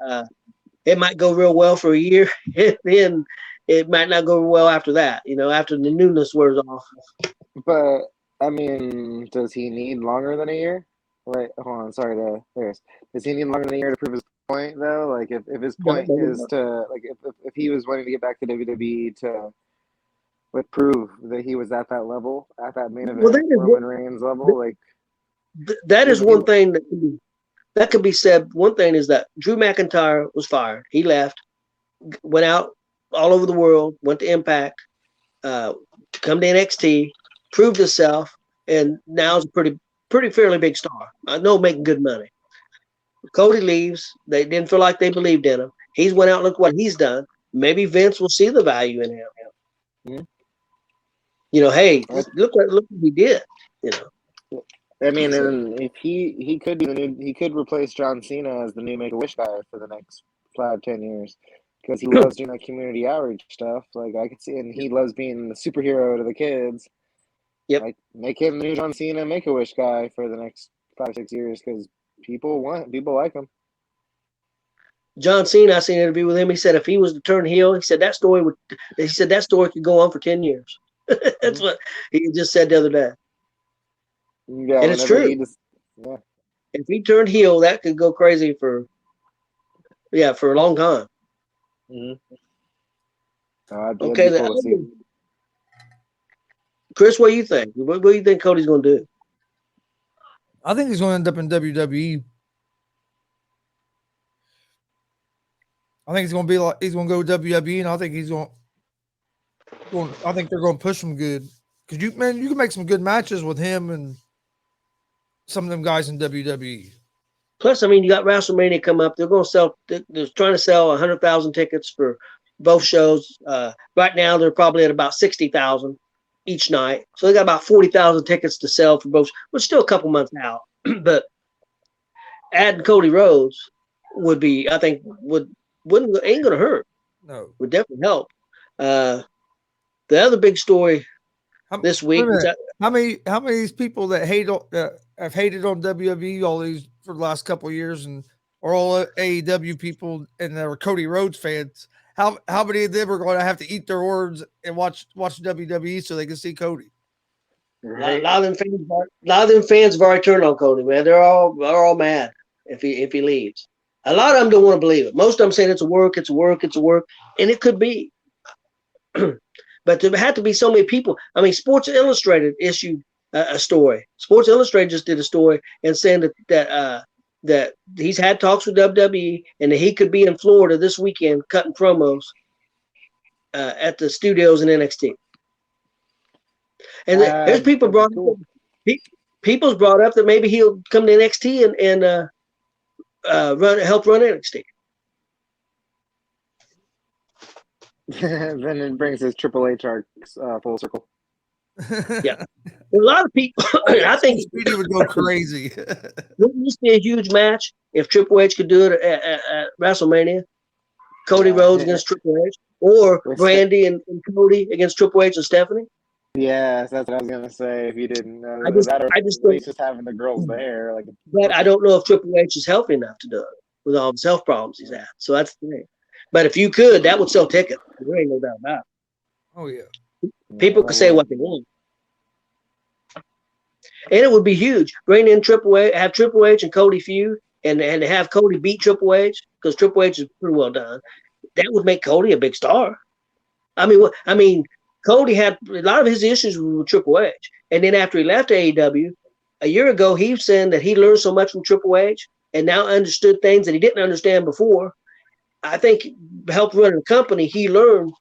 it might go real well for a year, and then it might not go well after that. After the newness wears off. But I mean, does he need longer than a year? Wait, hold on. Sorry, does he need longer than a year to prove his point though? Like if his point is to like if he was wanting to get back to WWE to would prove that he was at that level, at that main event Roman Reigns level, like that is one thing that could be said. One thing is that Drew McIntyre was fired. He left, went out all over the world, went to Impact, to come to NXT, proved himself, and now is a fairly big star. I know making good money. Cody leaves. They didn't feel like they believed in him. He's went out and look what he's done. Maybe Vince will see the value in him. Mm-hmm. Hey, look what he did. I mean, and if he could he could replace John Cena as the new Make-A-Wish guy for the next 5-10 years because he loves doing that community outreach stuff. Like I could see, and he loves being the superhero to the kids. Yep. Like make him the new John Cena Make-A-Wish guy for the next 5-6 years because people like him. John Cena, I seen an interview with him. He said if he was to turn heel, he said that story could go on for 10 years. That's what he just said the other day. Yeah, and it's true. If he turned heel, that could go crazy for a long time. Mm-hmm. Okay, Chris, what do you think? What do you think Cody's going to do? I think he's going to end up in WWE. I think he's going to go to WWE, and I think I think they're going to push him good because you can make some good matches with him and some of them guys in WWE. Plus, I mean, you got WrestleMania come up. They're going to sell. They're trying to sell 100,000 tickets for both shows. Right now, they're probably at about 60,000. each night. So they got about 40,000 tickets to sell for both, but still a couple months out. But adding Cody Rhodes would be, I think, ain't gonna hurt. No, would definitely help. The other big story this week is that, how many of these people that have hated on WWE all these for the last couple of years and are all AEW people and they were Cody Rhodes fans? How many of them are going to have to eat their words and watch WWE so they can see Cody? a lot of them fans have already turned on Cody, man. They're all mad if he leaves. A lot of them don't want to believe it. Most of them saying it's a work, and it could be. But there had to be so many people. I mean, Sports Illustrated issued a story. Sports Illustrated just did a story and saying that he's had talks with WWE and that he could be in Florida this weekend cutting promos at the studios in NXT. And there's people people's brought up that maybe he'll come to NXT and help run NXT. Then it brings his Triple H arcs full circle. Yeah, a lot of people. I think Speedy would go crazy. Wouldn't this be a huge match if Triple H could do it at WrestleMania? Cody Rhodes against Triple H, or Brandy and Cody against Triple H and Stephanie. Yes, that's what I was gonna say. If you didn't know, I just just having the girls there, like. But I don't know if Triple H is healthy enough to do it with all the health problems he's had. So that's the thing. But if you could, that would sell tickets. There ain't no doubt about it. Oh yeah. People could say what they want. And it would be huge. Bring in Triple H, have Triple H and Cody feud, and have Cody beat Triple H, because Triple H is pretty well done. That would make Cody a big star. I mean, Cody had a lot of his issues with Triple H. And then after he left AEW, a year ago, he was saying that he learned so much from Triple H and now understood things that he didn't understand before. I think helped run the company, he learned,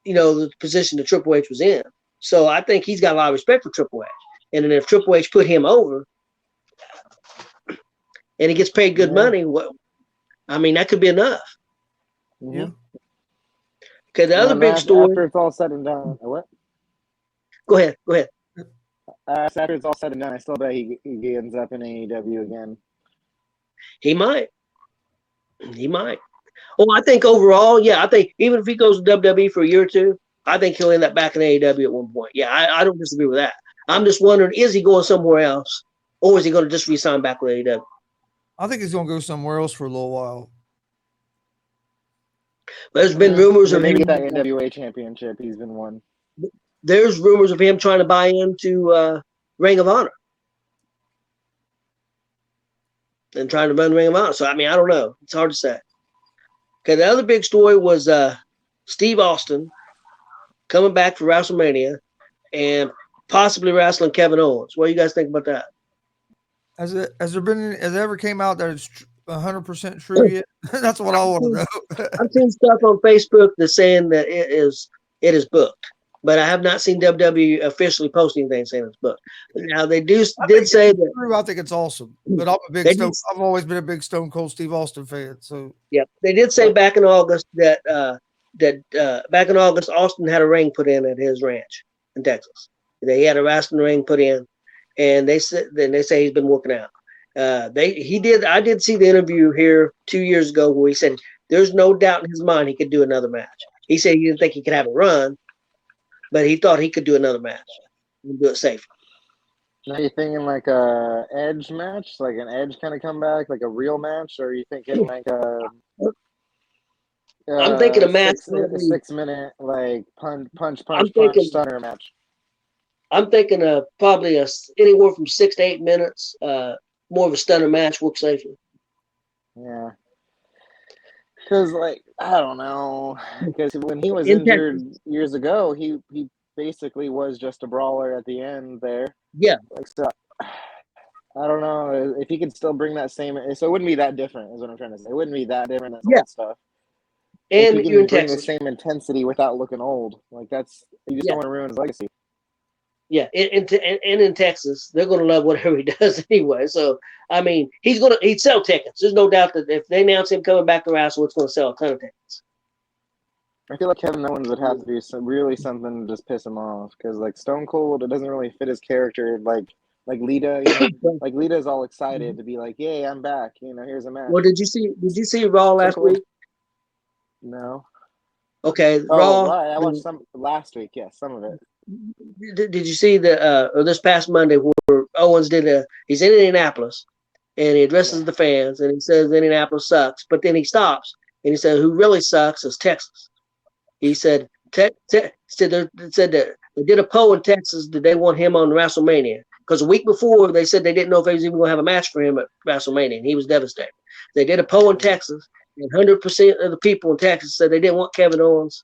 the position that Triple H was in. So I think he's got a lot of respect for Triple H. And then if Triple H put him over and he gets paid good money, that could be enough. Yeah. Okay, the other big story. After it's all said and done, what? Go ahead. After it's all said and done, I still bet he ends up in AEW again. He might. Oh, I think overall, I think even if he goes to WWE for a year or two, I think he'll end up back in AEW at one point. Yeah, I don't disagree with that. I'm just wondering, is he going somewhere else, or is he going to just re-sign back with AEW? I think he's going to go somewhere else for a little while. There's been rumors of him. That NWA championship, he's been won. There's rumors of him trying to buy into Ring of Honor and trying to run Ring of Honor. So, I don't know. It's hard to say. Okay, the other big story was Steve Austin coming back for WrestleMania and possibly wrestling Kevin Owens. What do you guys think about that? Has it ever came out that it's 100% true yet? That's what I want to know. I've seen stuff on Facebook that's saying that it is booked, but I have not seen WWE officially post anything saying it's booked. Now they did say that. True. I think it's awesome, but I've always been a big Stone Cold Steve Austin fan. So yeah, they did say back in August that Austin had a ring put in at his ranch in Texas. He had a wrestling ring put in, and they say he's been working out. I did see the interview here 2 years ago where he said there's no doubt in his mind he could do another match. He said he didn't think he could have a run, but he thought he could do another match and do it safely. Are you thinking like a Edge match, like an Edge kind of comeback, like a real match, or are you thinking like a? I'm thinking a match. 6 minute like punch stunner match. I'm thinking probably anywhere from 6 to 8 minutes. More of a stunner match, work safely. Yeah. Because, I don't know. Because when he was injured years ago, he basically was just a brawler at the end there. Yeah. So, I don't know if he could still bring that same. So it wouldn't be that different, is what I'm trying to say. It wouldn't be that different than old stuff. And you can bring the same intensity without looking old. You just don't want to ruin his legacy. Yeah, and in Texas, they're going to love whatever he does anyway. So, he'd sell tickets. There's no doubt that if they announce him coming back to wrestle, it's going to sell a ton of tickets. I feel like Kevin Owens would have to do really something to just piss him off, because like Stone Cold, it doesn't really fit his character. Like Leeda, like Leda's all excited to be like, "Yay, I'm back! Here's a match." Well, did you see Raw last week? No. Okay, Oh, Raw. right. I watched some last week. Yes, some of it. Did you see or this past Monday where Owens he's in Indianapolis and he addresses the fans and he says Indianapolis sucks, but then he stops and he said, "Who really sucks is Texas." He said, said that they did a poll in Texas that they want him on WrestleMania, because a week before they said they didn't know if they was even going to have a match for him at WrestleMania, and he was devastated. They did a poll in Texas, and 100% of the people in Texas said they didn't want Kevin Owens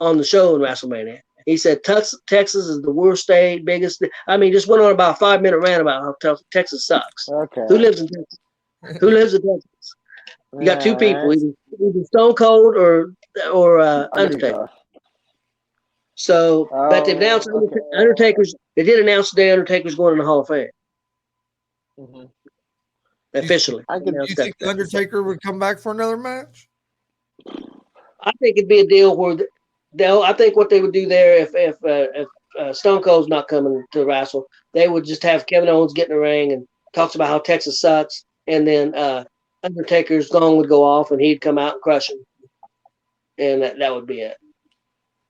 on the show in WrestleMania. He said Texas is the worst state, biggest. I mean, just went on about a 5-minute rant about how Texas sucks. Okay. Who lives in Texas? Who lives in Texas? You got two people, either Stone Cold or Undertaker. So, but they've announced Undertaker's. They did announce today Undertaker's going in the Hall of Fame. Mm-hmm. Officially. Do you think Undertaker would come back for another match? I think it'd be a deal where I think what they would do there if Stone Cold's not coming to wrestle, they would just have Kevin Owens get in the ring and talks about how Texas sucks, and then Undertaker's gong would go off and he'd come out and crush him, and that would be it.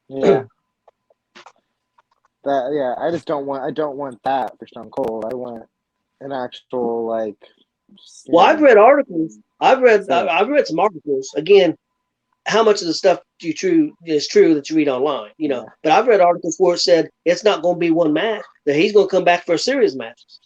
Yeah. I just don't want that for Stone Cold. I want an actual like. Well, I've read articles. I've read some articles. Again, how much of the stuff is true that you read online, But I've read articles where it said it's not going to be one match, that he's going to come back for a series of matches.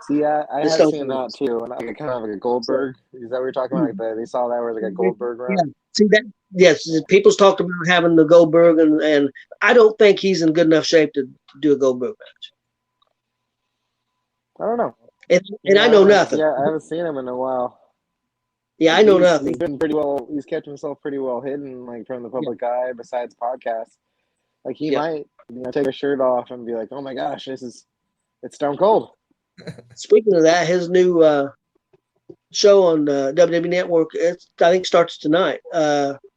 See, I have seen that too, and kind of like a Goldberg. Is that what you're talking about? Like they saw that where like a Goldberg run. Yeah. See that? Yes, people's talked about having the Goldberg, and I don't think he's in good enough shape to do a Goldberg match. I don't know. And I know nothing. Yeah, I haven't seen him in a while. Yeah, I know nothing. He's been pretty well. He's kept himself pretty well hidden, like from the public eye. Besides podcasts, like he might, take his shirt off and be like, "Oh my gosh, it's Stone Cold." Speaking of that, his new show on WWE Network, I think starts tonight.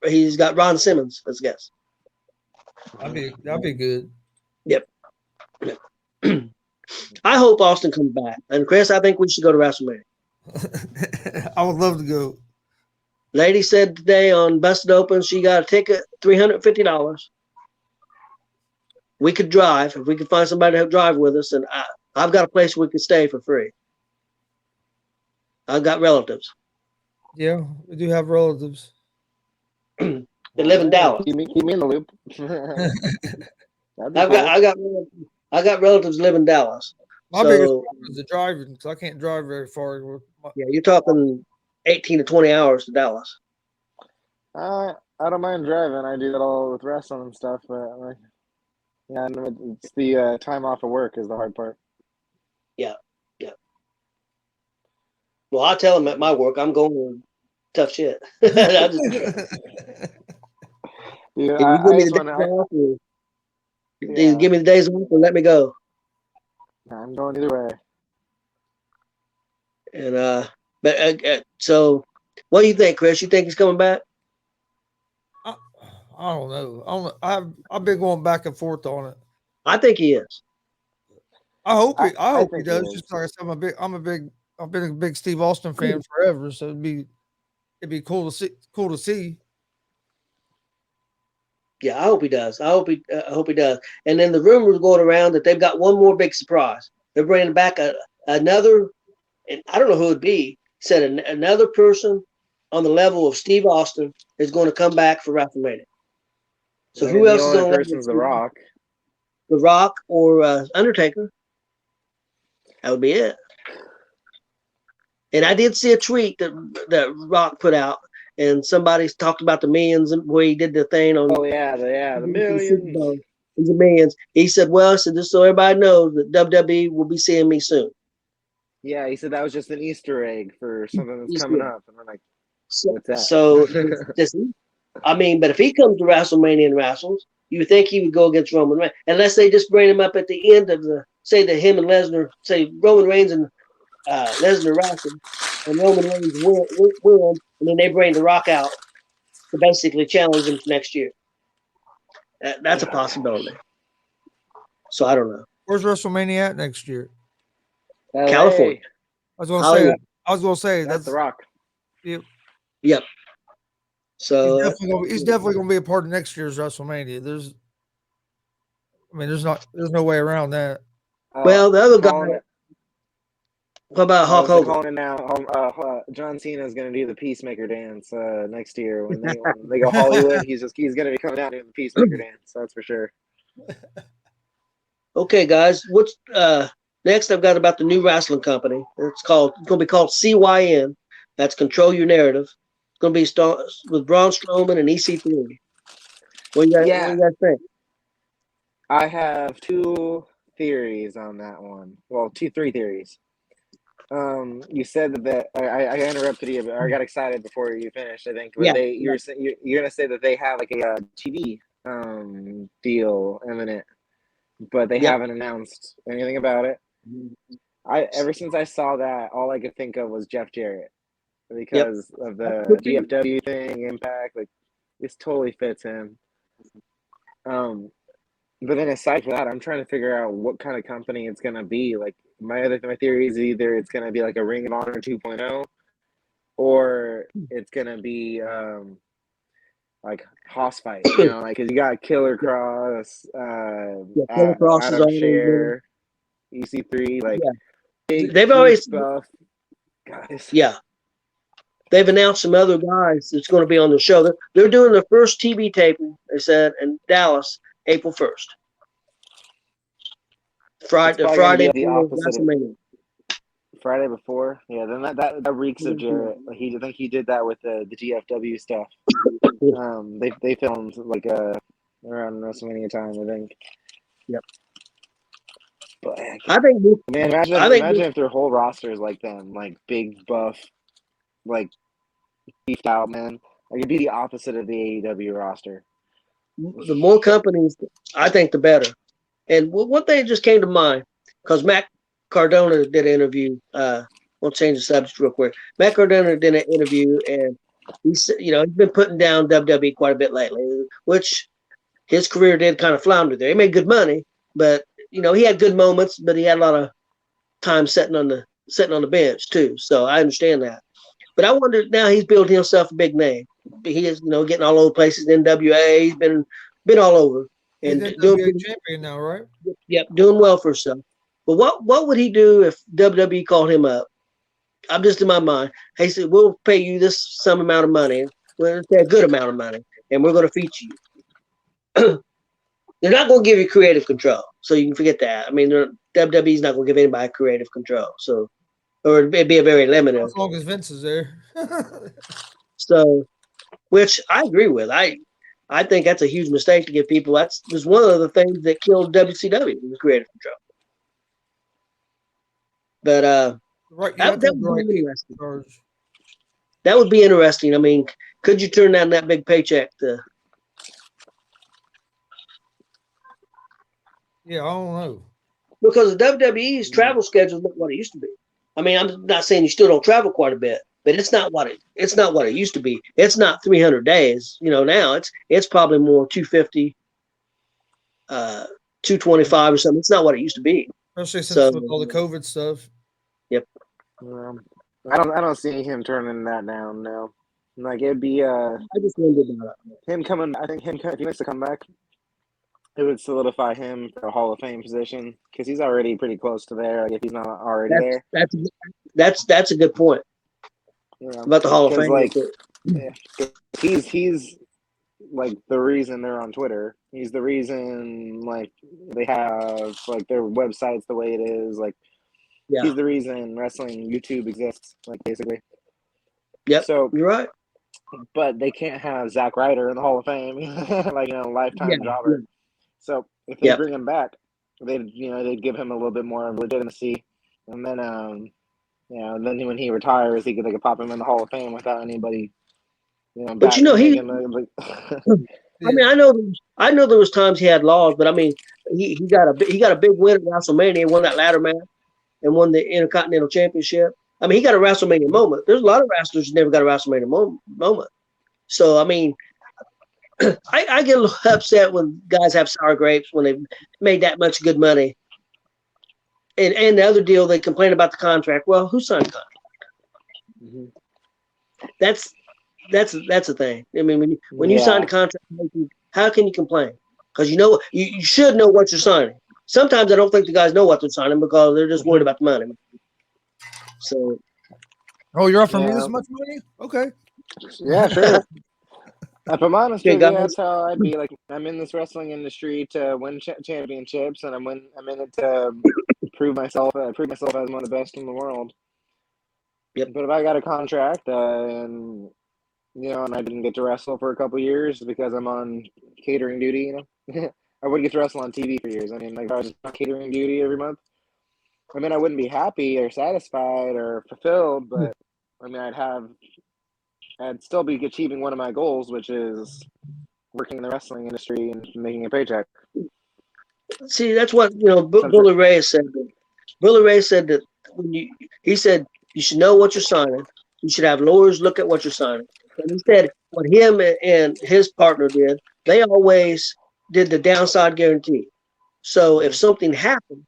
He's got Ron Simmons as a guest. That'd be good. Yep. I hope Austin comes back. And Chris, I think we should go to WrestleMania. I would love to go. Lady said today on Busted Open she got a ticket, $350. We could drive if we could find somebody to drive with us, and I've got a place we could stay for free. I've got relatives. Yeah, we do have relatives. They live in Dallas. Keep me in the loop. I got relatives live in Dallas. My biggest problem is the driving, because I can't drive very far. Yeah, you're talking 18 to 20 hours to Dallas. I don't mind driving. I do that all with wrestling and stuff, but it's the time off of work is the hard part. Yeah. Well, I tell them at my work I'm going to tough shit. You give me the days off and let me go. I'm going either way. And so, what do you think, Chris? You think he's coming back? I don't know. I've been going back and forth on it. I think he is. I hope he does. Just like I said, I've been a big Steve Austin fan forever, so it'd be cool to see. Yeah, I hope he does. I hope he does. And then the rumors going around that they've got one more big surprise. They're bringing back another, and I don't know who it'd be. Said another person on the level of Steve Austin is going to come back for WrestleMania. So who else is on the level? The Rock. The Rock or Undertaker. That would be it. And I did see a tweet that Rock put out, and somebody talked about the millions where he did the thing on. Oh yeah, the millions. The millions. He said, "Well, I said just so everybody knows that WWE will be seeing me soon." Yeah, he said that was just an Easter egg for something that's coming up, and we're like, "What's that?" So, but if he comes to WrestleMania and wrestles, you would think he would go against Roman Reigns, unless they just bring him up at the end of say that him and Lesnar, say Roman Reigns and Lesnar wrestle, and Roman Reigns win, and then they bring The Rock out to basically challenge him next year. That's a possibility. So I don't know. Where's WrestleMania at next year? LA. California. I was gonna Hollywood. say. I was gonna say That's The Rock. Yep. Yep. So He's definitely gonna be a part of next year's WrestleMania. There's no way around that. Well, the other guy. Calling What about Hulk Hogan? Calling it now. John Cena is going to do the Peacemaker dance next year when they go Hollywood. He's going to be coming down doing the Peacemaker dance. That's for sure. Okay, guys. What's next? I've got about the new wrestling company. It's going to be called CYN. That's Control Your Narrative. It's going to be with Braun Strowman and EC3. What do you guys think? I have two theories on that one. Well, three theories. You said that I interrupted you, but I got excited before you finished. I think you're gonna say that they have like a TV deal imminent, but they haven't announced anything about it. Ever since I saw that, all I could think of was Jeff Jarrett because of the GFW thing, Impact. Like this totally fits him. But then aside from that, I'm trying to figure out what kind of company it's gonna be. Like my theory is either it's gonna be like a Ring of Honor 2.0, or it's gonna be like Hoss Fight. You know, like 'cause you got Killer Cross, Killer Cross Adam is Scher, EC3, like big. They've always buff guys. Yeah. They've announced some other guys that's going to be on the show. They're doing the first TV taping, they said, in Dallas, April 1st. Friday the opposite. Friday before, then that reeks of Jarrett. Like I think he did that with the GFW stuff. They filmed like around WrestleMania time, I think. Yep. But I think, man, imagine if their whole roster is like them, like big buff, like beefed out, man. Like it'd be the opposite of the AEW roster. the more companies, I think, the better. And one thing just came to mind, because Matt Cardona did an interview. We'll change the subject real quick. Matt Cardona did an interview, and he said, he's been putting down WWE quite a bit lately, which his career did kind of flounder there. He made good money, but he had good moments, but he had a lot of time sitting on the bench too. So I understand that. But I wonder now he's building himself a big name. He is, getting all over places. NWA, he's been all over and doing champion now, right? Yep, doing well for himself. But what would he do if WWE called him up? I'm just in my mind. He said, "We'll pay you some amount of money. We'll pay a good amount of money, and we're going to feature you." They're not going to give you creative control, so you can forget that. I mean, WWE's not going to give anybody creative control, or it'd be a very limited. As long as Vince is there. So, which I agree with. I think that's a huge mistake to give people. That was one of the things that killed WCW was creative control. But right, that would be interesting. That would be interesting. I mean, could you turn down that big paycheck to? Yeah, I don't know. Because the WWE's travel schedule is not what it used to be. I mean, I'm not saying you still don't travel quite a bit, but it's not what it used to be. It's not 300 days. Now it's probably more 250, 225 or something. It's not what it used to be. Especially since with all the COVID stuff. Yep. I don't see him turning that down. No, like it'd be I just wondered about him coming. I think if he makes to come back, it would solidify him for a Hall of Fame position because he's already pretty close to there. Like if he's not already there, that's a good point about the Hall of Fame. Like, he's like the reason they're on Twitter. He's the reason like they have like their website's the way it is. Like he's the reason wrestling YouTube exists. Like basically. Yep. So you're right. But they can't have Zack Ryder in the Hall of Fame, like lifetime jobber. So if they bring him back, they'd give him a little bit more legitimacy, and then then when he retires, they could pop him in the Hall of Fame without anybody. But he. I mean, I know there was times he had laws, but I mean, he got a big win at WrestleMania, won that ladder match, and won the Intercontinental Championship. I mean, he got a WrestleMania moment. There's a lot of wrestlers who never got a WrestleMania moment. So I mean, I get a little upset when guys have sour grapes when they've made that much good money. And the other deal, they complain about the contract. Well, who signed the contract? Mm-hmm. That's the thing. I mean, when you sign the contract, how can you complain? Because you should know what you're signing. Sometimes I don't think the guys know what they're signing because they're just worried about the money. So, you're offering me this much money? Okay. Yeah, sure. If I'm honest with you, guys. that's how I'd be. Like, I'm in this wrestling industry to win championships, and I'm in it to prove myself as one of the best in the world. Yep. But if I got a contract and I didn't get to wrestle for a couple of years because I'm on catering duty, I wouldn't get to wrestle on TV for years. I mean, like, if I was just on catering duty every month, I mean, I wouldn't be happy or satisfied or fulfilled, but I mean, I'd still be achieving one of my goals, which is working in the wrestling industry and making a paycheck. See, that's what Billy Ray said. Billy Ray said that he said you should know what you're signing. You should have lawyers look at what you're signing. And he said what him and his partner did, they always did the downside guarantee. So if something happened,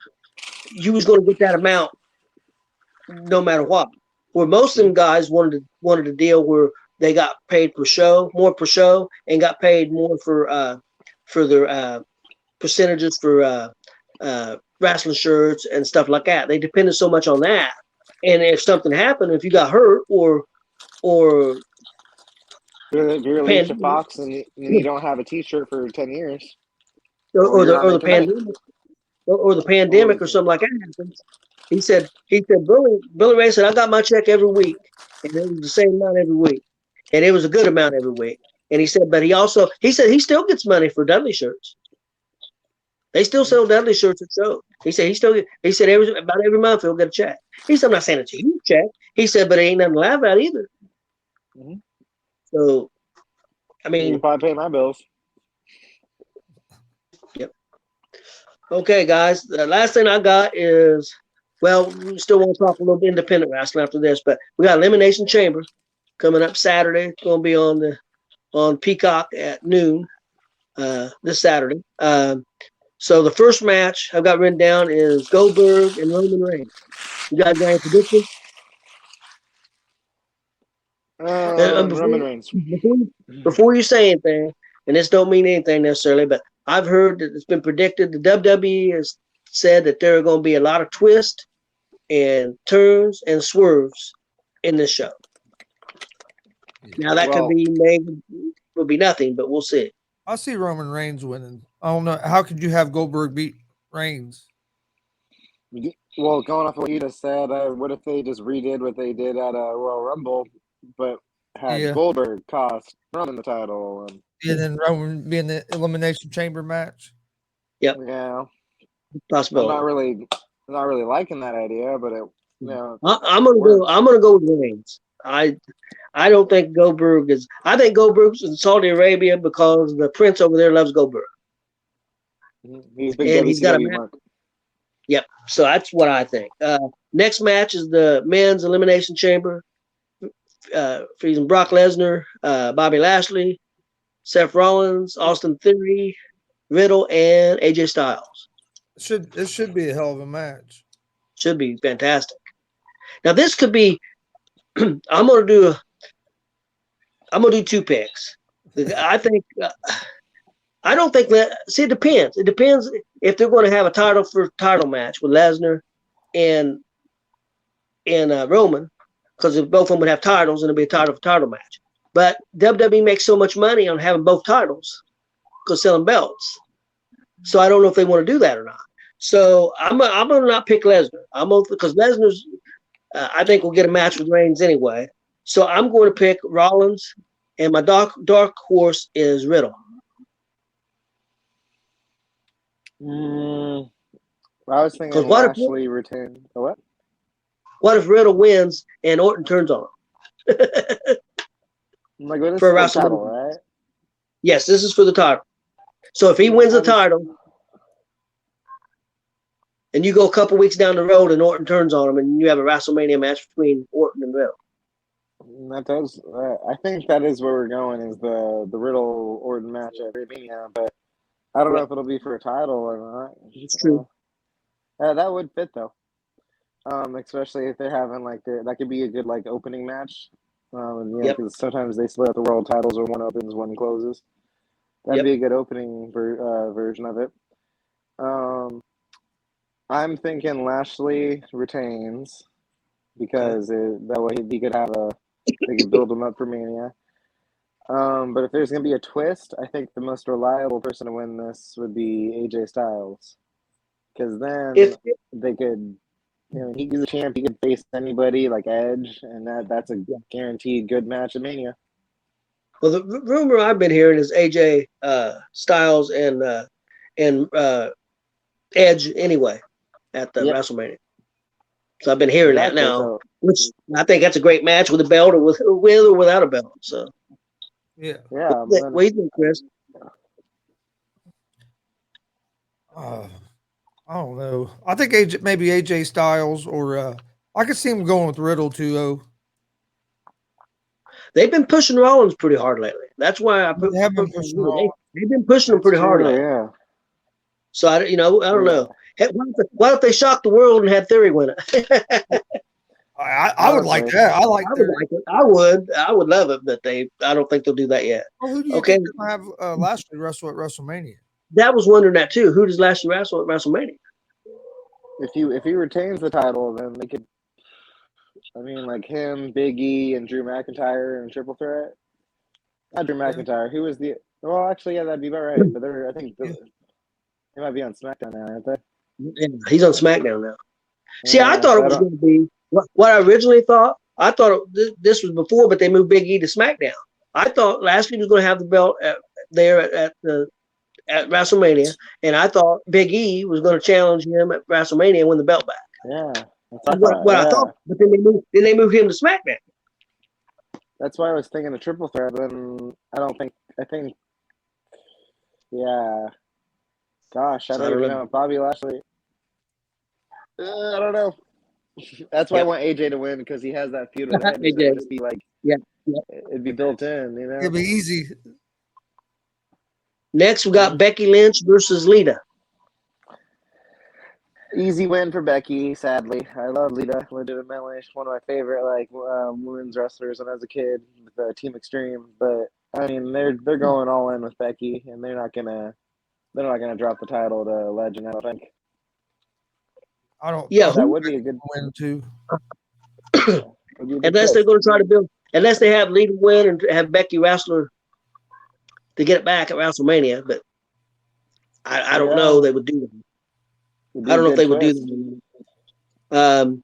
you was going to get that amount no matter what. Where most of them guys wanted a deal where they got paid more per show, and got paid more for their percentages for wrestling shirts and stuff like that. They depended so much on that. And if something happened, if you got hurt or if you're Alicia Fox and you don't have a T-shirt for 10 years, or the pandemic or something like that happens, he said Billy Ray said, I got my check every week, and it was the same amount every week, and it was a good amount every week. And he said, but he said he still gets money for Dudley shirts. They still sell Dudley shirts at shows. He said about every month he'll get a check. He said, I'm not saying it's a huge check. He said, but it ain't nothing to laugh at either. Mm-hmm. So, I mean, if I pay my bills. Yep. Okay, guys. The last thing I got is, well, we still want to talk a little bit independent wrestling after this, but we got Elimination Chamber coming up Saturday. It's going to be on Peacock at noon this Saturday. So the first match I've got written down is Goldberg and Roman Reigns. You guys got any predictions? Roman Reigns. Before you say anything, and this don't mean anything necessarily, but I've heard that it's been predicted. The WWE has said that there are going to be a lot of twists and turns and swerves in this show. Now that could be maybe will be nothing, but we'll see. I see Roman Reigns winning. I don't know. How could you have Goldberg beat Reigns? Well, going off of what you just said, what if they just redid what they did at Royal Rumble, but had Goldberg cost Roman the title? And then Roman be in the Elimination Chamber match? Yep. Yeah. Possibility. I'm not really liking that idea, but I'm gonna go with Reigns. I don't think Goldberg is. I think Goldberg's in Saudi Arabia because the prince over there loves Goldberg. He's big. He's got a mark. Yep. So that's what I think. Next match is the men's elimination chamber. Freezing Brock Lesnar, Bobby Lashley, Seth Rollins, Austin Theory, Riddle, and AJ Styles. It should be a hell of a match. Should be fantastic. Now this could be. I'm gonna do 2 picks. I think. I don't think that. See, it depends. It depends if they're going to have a title match with Lesnar and Roman, because if both of them would have titles, and it'll be a title match. But WWE makes so much money on having both titles because selling belts. So I don't know if they want to do that or not. So I'm gonna not pick Lesnar. Because Lesnar's. I think we'll get a match with Reigns anyway. So I'm going to pick Rollins, and my dark horse is Riddle. I was thinking Lashley retained. What? What if Riddle wins and Orton turns on him? Like, this for the title, right? Yes, this is for the title. So if he wins the title, and you go a couple weeks down the road and Orton turns on him, and you have a WrestleMania match between Orton and Riddle. That does. I think that is where we're going. Is the Riddle Orton match at Mania, but I don't know if it'll be for a title or not. It's true. That would fit though. Especially if they're having that could be a good opening match. Because sometimes they split up the world titles, or one opens, one closes. That'd be a good opening version of it. I'm thinking Lashley retains because that way he could they could build him up for Mania. But if there's gonna be a twist, I think the most reliable person to win this would be AJ Styles, because then they could. He's a champ. He could face anybody like Edge, and that's a guaranteed good match at Mania. Well, the rumor I've been hearing is AJ Styles and Edge anyway at the WrestleMania. So I've been hearing that now, which I think that's a great match with a belt, or with or without a belt. So yeah. What do you think, Chris? I don't know. I think maybe AJ Styles, or I could see him going with Riddle too. Though they've been pushing Rollins pretty hard lately. That's why I put. They've been pushing him pretty hard lately. Yeah. So I don't know. Hey, why don't they shock the world and have Theory win it? I would like that. I like it. I would love it, but I don't think they'll do that yet. Well, who do you think they're gonna have Lashley wrestle at WrestleMania? That was wondering that too. Who does Lashley wrestle at WrestleMania? If he retains the title, then they could. Him, Big E, and Drew McIntyre in triple threat. Not Drew McIntyre. Who was the? Well, actually, that'd be about right. But I think they might be on SmackDown now, aren't they? Yeah, he's on SmackDown now. See, I thought it was going to be what I originally thought. I thought this was before, but they moved Big E to SmackDown. I thought Lashley was going to have the belt at WrestleMania, and I thought Big E was going to challenge him at WrestleMania and win the belt back. Yeah, I thought, but then they moved him to SmackDown. That's why I was thinking a triple threat, but I think, yeah. Gosh, I don't even know. Bobby Lashley. I don't know. That's why I want AJ to win, because he has that feud with Edge. It'd just be it'd be built in, It'd be easy. Next, we got Becky Lynch versus Leeda. Easy win for Becky, sadly. I love Leeda, legitimately. She's one of my favorite women's wrestlers when I was a kid with Team Extreme. But they're going all in with Becky, and they're not gonna drop the title to Legend, I don't think. I don't. Yeah, that would be a good win too. Unless they're going to try to build, unless they have Leeda win and have Becky wrestle to get it back at WrestleMania, but I don't know they would do that. I don't know if they would do that.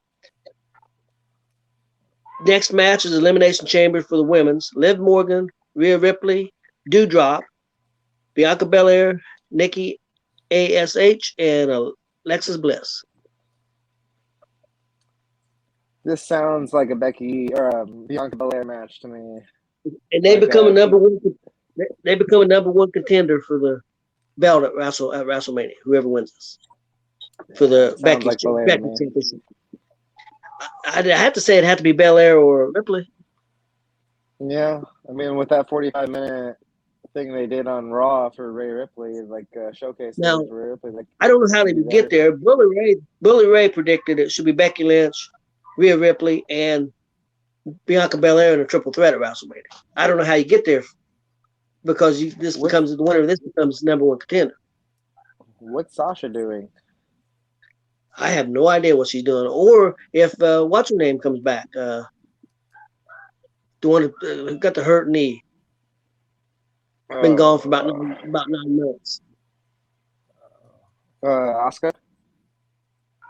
Next match is Elimination Chamber for the women's. Liv Morgan, Rhea Ripley, Doudrop, Bianca Belair, Nikki ASH, and Alexis Bliss. This sounds like a Becky or Bianca Belair match to me. And they become a number one. They become a number one contender for the belt at WrestleMania. Whoever wins this for the Becky championship. I have to say it had to be Belair or Ripley. Yeah, with that 45-minute thing they did on Raw for Rhea Ripley, showcase now, for Rhea Ripley. I don't know how they would get there. Bully Ray predicted it should be Becky Lynch, Rhea Ripley, and Bianca Belair in a triple threat at WrestleMania. I don't know how you get there, because the winner of this becomes number one contender. What's Sasha doing? I have no idea what she's doing, or if what's her name comes back, the one who got the hurt knee. Been gone for about 9 months. Asuka?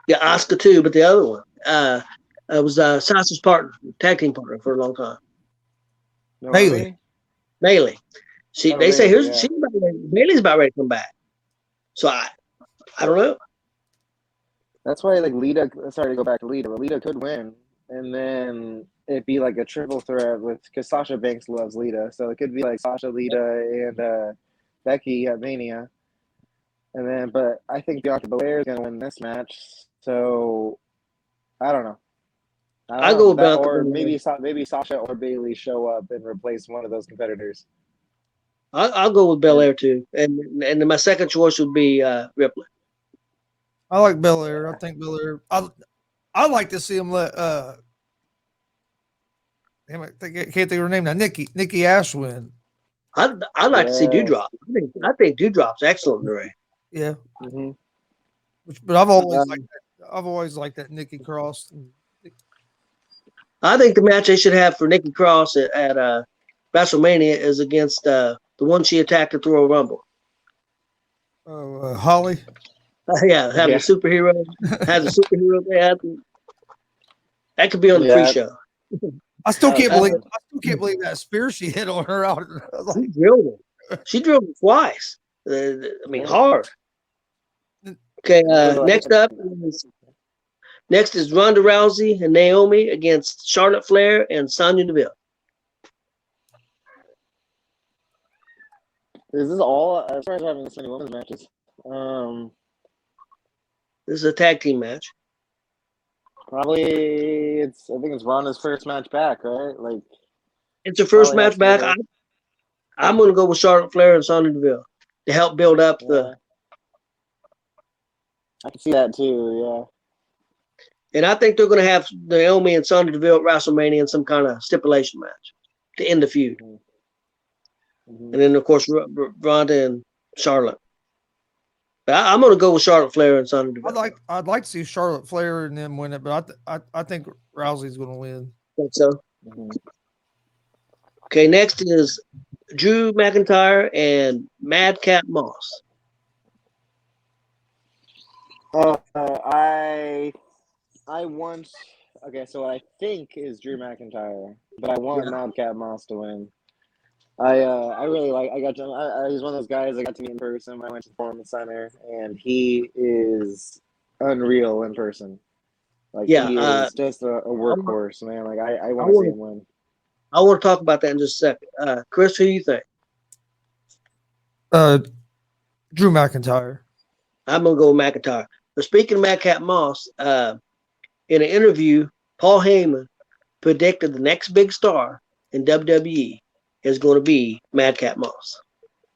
Yeah, Asuka too, but the other one. It was Sasha's partner, tag team partner for a long time. Bailey. They say Bailey's about ready to come back. So I don't know. That's why Leeda. Sorry to go back to Leeda, but Leeda could win, and then it'd be like a triple threat because Sasha Banks loves Leeda, so it could be like Sasha, Leeda, and Becky at Mania. But I think Bianca Belair is gonna win this match, so I don't know. I go with Bianca or Belair. maybe Sasha or Bailey show up and replace one of those competitors. I'll go with Belair too, and then my second choice would be Ripley. I like Belair. I think Belair. I like to see him let. Damn it, I can't think of her name now. Nikki Ash win. I'd like to see Dewdrop. I think Dewdrop's excellent in the ring. Yeah. Mm-hmm. But I've always liked that Nikki Cross. I think the match they should have for Nikki Cross at WrestleMania is against the one she attacked at the Royal Rumble. Holly. Yeah, having a superhero. Has a superhero there. That could be on the pre-show. I still can't believe that spear she hit on her out. She drilled her. She drilled her twice. Hard. Okay, next is Ronda Rousey and Naomi against Charlotte Flair and Sonya Deville. Is this all as far as I haven't seen any women's matches? This is a tag team match. Probably I think it's Ronda's first match back, right? Like it's her first match back. I'm gonna go with Charlotte Flair and Sonya Deville to help build up the. I can see that too, yeah. And I think they're gonna have Naomi and Sonya Deville at WrestleMania in some kind of stipulation match to end the feud. Mm-hmm. And then of course Ronda and Charlotte. But I'm going to go with Charlotte Flair and Sonya Deville. I'd like to see Charlotte Flair and them win it, but I think Rousey's going to win. Think so. Mm-hmm. Okay, next is Drew McIntyre and Madcap Moss. I want. Okay, so what I think is Drew McIntyre, but I want Madcap Moss to win. I really like. He's one of those guys I got to meet in person when I went to the Performance Center, and he is unreal in person. Like he is just a workhorse, man. Like I want to see him win. I want to talk about that in just a second. Chris, who do you think? Drew McIntyre. I'm gonna go with McIntyre. But speaking of Madcap Moss, in an interview, Paul Heyman predicted the next big star in WWE is going to be Madcap Moss.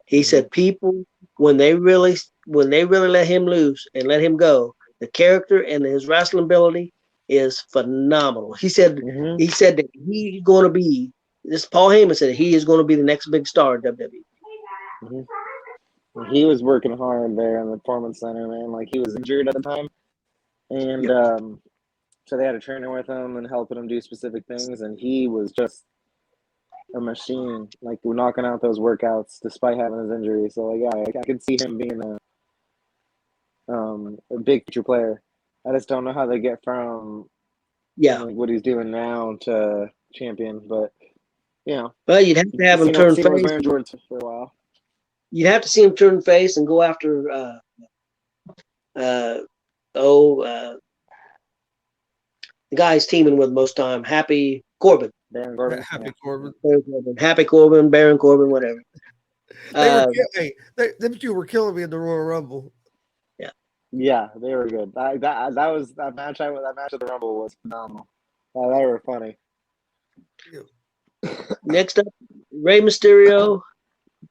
He said people when they really let him loose and let him go, the character and his wrestling ability is phenomenal. He said that he's going to be this. Paul Heyman said he is going to be the next big star in WWE. Mm-hmm. He was working hard there in the Performance Center, man. Like he was injured at the time, and so they had to train with him and helping him do specific things, and he was just a machine, like knocking out those workouts despite having his injury. So like, I could see him being a big future player. I just don't know how they get from like, what he's doing now to champion, but Well, you'd have to have him turn face for a while. You'd have to see him turn face and go after the guy he's teaming with most time, Happy Corbin. Baron Corbin. Happy Corbin, Baron Corbin, whatever. Them two were killing me in the Royal Rumble. Yeah, they were good. That match at the Rumble was phenomenal. They were funny. Next up, Rey Mysterio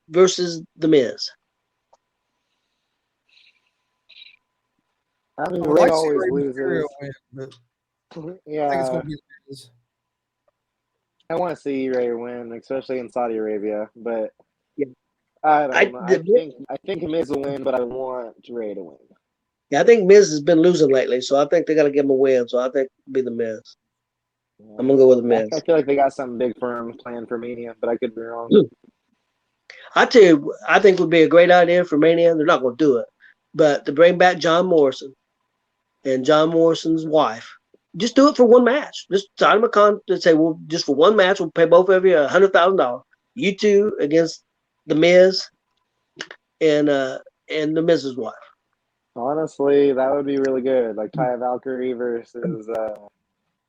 versus The Miz. I mean, Rey always loses. Yeah, I think it's going to be The Miz. I want to see Rey win, especially in Saudi Arabia, but I don't know. I think Miz will win, but I want Rey to win. Yeah, I think Miz has been losing lately, so I think they got to give him a win. So I think it'll be The Miz. Yeah. I'm gonna go with The Miz. I feel like they got something big for him planned for Mania, but I could be wrong. I tell you, I think would be a great idea for Mania. They're not going to do it, but to bring back John Morrison and John Morrison's wife. Just do it for one match. Just sign them a contract. Say, well, just for one match, we'll pay both of you $100,000. You two against The Miz and The Miz's wife. Honestly, that would be really good. Like Taya Valkyrie versus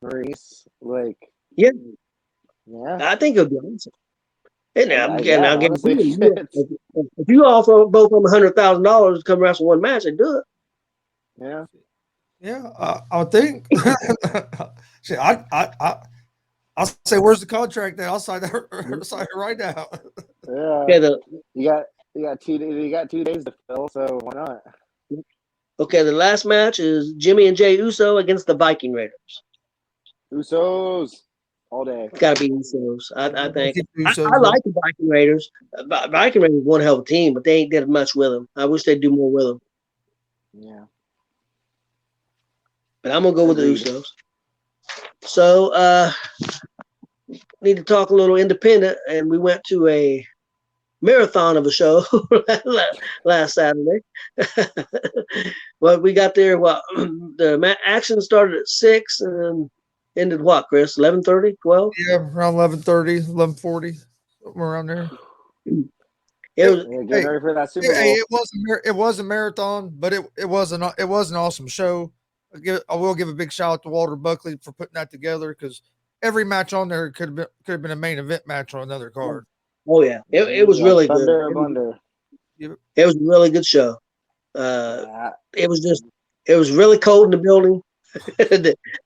Maurice. Like, yeah, I think it'll be awesome. And if you offer both of them $100,000 to come wrestle one match, they do it. Yeah. Yeah, I would think. Shit, I'll say, where's the contract? Then I'll sign that sign it right now. Yeah, Okay, the you got 2 days to fill, so why not? the last match is Jimmy and Jay Uso against the Viking Raiders. Usos all day. It's got to be Usos. I think. Keep the I Usos like the Viking Raiders. Viking Raiders one hell of a team, but they ain't did much with them. I wish they'd do more with them. Yeah. But I'm gonna go with the Agreed. Usos. So need to talk a little independent, and we went to a marathon of a show last Saturday. Well, we got there. Well, the action started at 6 and ended what, Chris? 11:30, 12? Yeah, around 11:30, 11:40, somewhere around there. It was Yeah, getting Hey, ready for that Super Bowl. Hey, it was a marathon, but it was an awesome show. I will give a big shout out to Walter Buckley for putting that together because every match on there could have been a main event match on another card. Oh yeah, it was Yeah, really good. Thunder of Under. It was a really good show. Yeah. It was really cold in the building.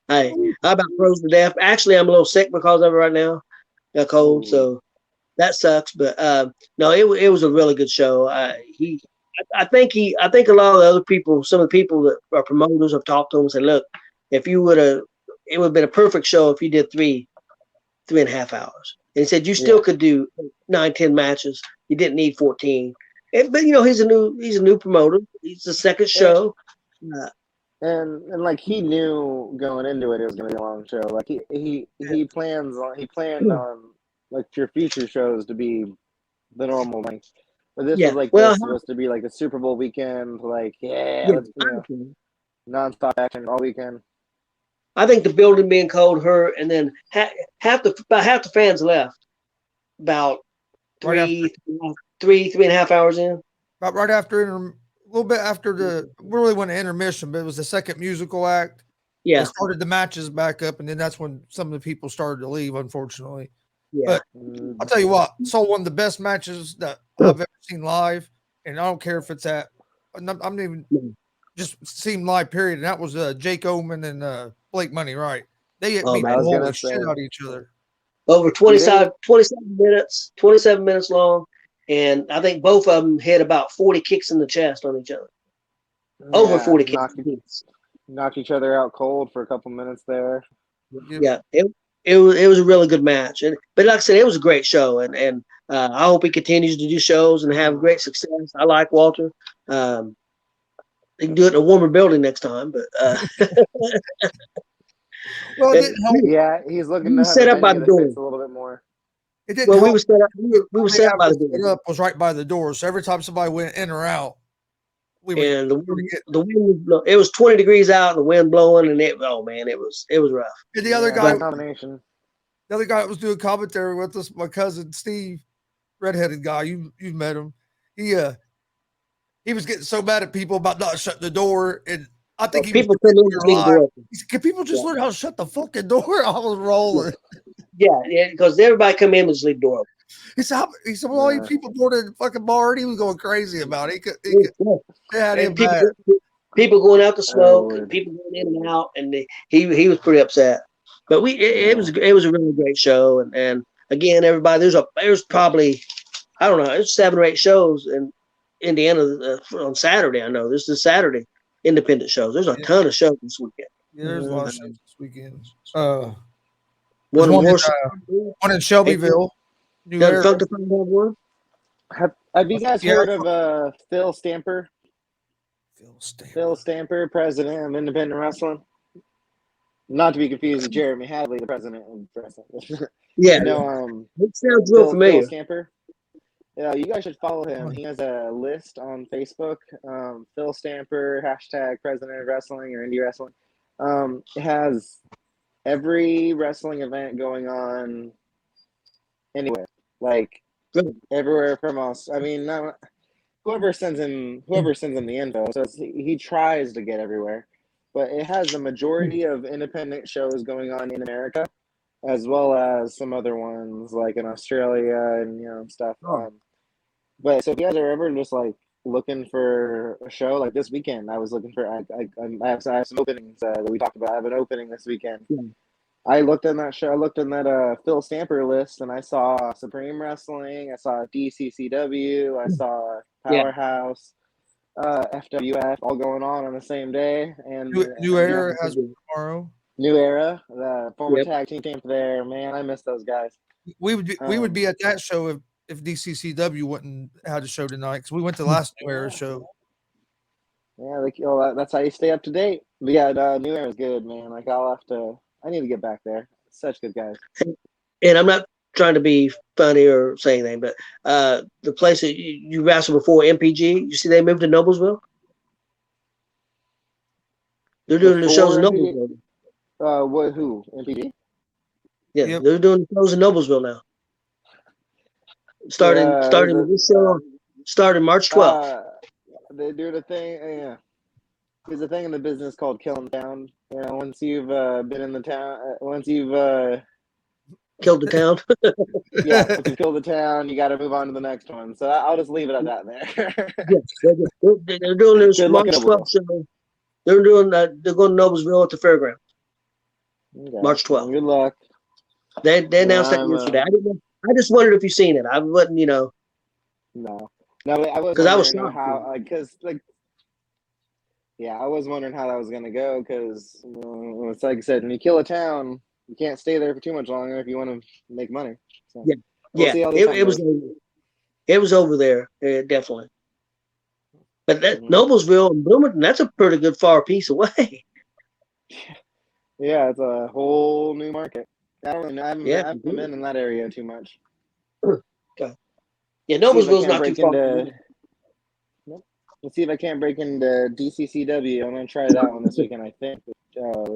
I about froze to death. Actually, I'm a little sick because of it right now. Got cold, Ooh. so that sucks. But no, it was a really good show. I think a lot of the other people, some of the people that are promoters, have talked to him and said, look, if you it would have been a perfect show if you did 3.5 hours. And he said you still could do 9, 10 matches. You didn't need 14. But he's a new promoter. He's the second show. And like he knew going into it was going to be a long show. Like he planned on like your future shows to be the normal length. But this was like this was to be like the Super Bowl weekend. Like let's nonstop action all weekend. I think the building being cold hurt, and then about half the fans left. About 3.5 hours in. About right after a little bit after we really went to intermission, but it was the second musical act. Yeah, it started the matches back up, and then that's when some of the people started to leave, unfortunately. Yeah. But I'll tell you what, saw one of the best matches that I've ever seen live, and I don't care if it's at. I'm even just seen live. Period. And that was Jake Oman and Blake Money. Right? They beat the whole shit out of each other. Over 27 minutes, 27 minutes long, and I think both of them hit about 40 kicks in the chest on each other. Over 40 kicks. Knocked each other out cold for a couple minutes there. Yeah, it was a really good match, but like I said, it was a great show, and I hope he continues to do shows and have great success. I like Walter. He can do it in a warmer building next time, but well, it didn't help. Yeah, he's looking to have set up by the door a little bit more. It didn't help. We were set up by the door. Up was right by the door, so every time somebody went in or out, the wind it was 20 degrees out and the wind blowing, and it was rough. And the other guy, combination. The other guy that was doing commentary with us, my cousin Steve, redheaded guy, you've met him. He was getting so mad at people about not shutting the door, and I think people couldn't leave the door open. Can people just learn how to shut the fucking door? I was rolling. Yeah, because everybody come in and just leave the door open. He said, well, all these people boarded the fucking bar, and he was going crazy about it. People going out to smoke, and people going in and out, and he was pretty upset. But it was a really great show, and again, everybody, there's probably, I don't know, there's 7 or 8 shows in Indiana on Saturday. I know this is Saturday independent shows. There's a ton of shows this weekend. Yeah, there's a lot of shows this weekend. One in Shelbyville. Have you guys heard of Phil Stamper? Phil Stamper, president of Independent Wrestling. Not to be confused with Jeremy Hadley, the president of wrestling. Yeah, it sounds real familiar. Phil Stamper. Yeah, you guys should follow him. He has a list on Facebook. Phil Stamper, # president of wrestling or indie wrestling. It has every wrestling event going on anywhere, like everywhere from us. I mean, whoever sends him the info. So he tries to get everywhere, but it has the majority of independent shows going on in America, as well as some other ones like in Australia and stuff. But so if you guys are ever just like looking for a show like this weekend. I was looking for. I have some openings that we talked about. I have an opening this weekend. Yeah. I looked in that show. I looked in that Phil Stamper list, and I saw Supreme Wrestling. I saw DCCW. I saw Yeah. Powerhouse, FWF, all going on the same day. And New Era has tomorrow. New Era, the former tag team champ there. Man, I miss those guys. We would be at that show if DCCW wouldn't had a show tonight because we went to the last New Era show. Yeah, that's how you stay up to date. But yeah, New Era is good, man. Like I need to get back there. Such good guys. And I'm not trying to be funny or say anything, but the place that you've asked before, MPG, you see they moved to Noblesville? They're doing the shows in Noblesville. Who? MPG? Yeah, they're doing shows in Noblesville now. Starting this show started March 12th. They do the thing. Yeah, there's a thing in the business called killing town. You know, once you've been in the town, once you've killed the town. Yeah, if you kill the town, you got to move on to the next one. So I'll just leave it at that there. Yes, they're doing this March 12th show. They're going to Noblesville at the fairground. Okay. March 12th. Good luck. They announced that yesterday. I just wondered if you've seen it. I wasn't, No, I was because I was how I was wondering how that was gonna go because it's like I said, when you kill a town, you can't stay there for too much longer if you want to make money. So it was over there definitely. But that Noblesville and Bloomington, that's a pretty good far piece away. Yeah, it's a whole new market. I haven't been in that area too much. Okay. Yeah, Noblesville's not too far. Let's see if I can't break into DCCW. I'm going to try that one this weekend, I think, we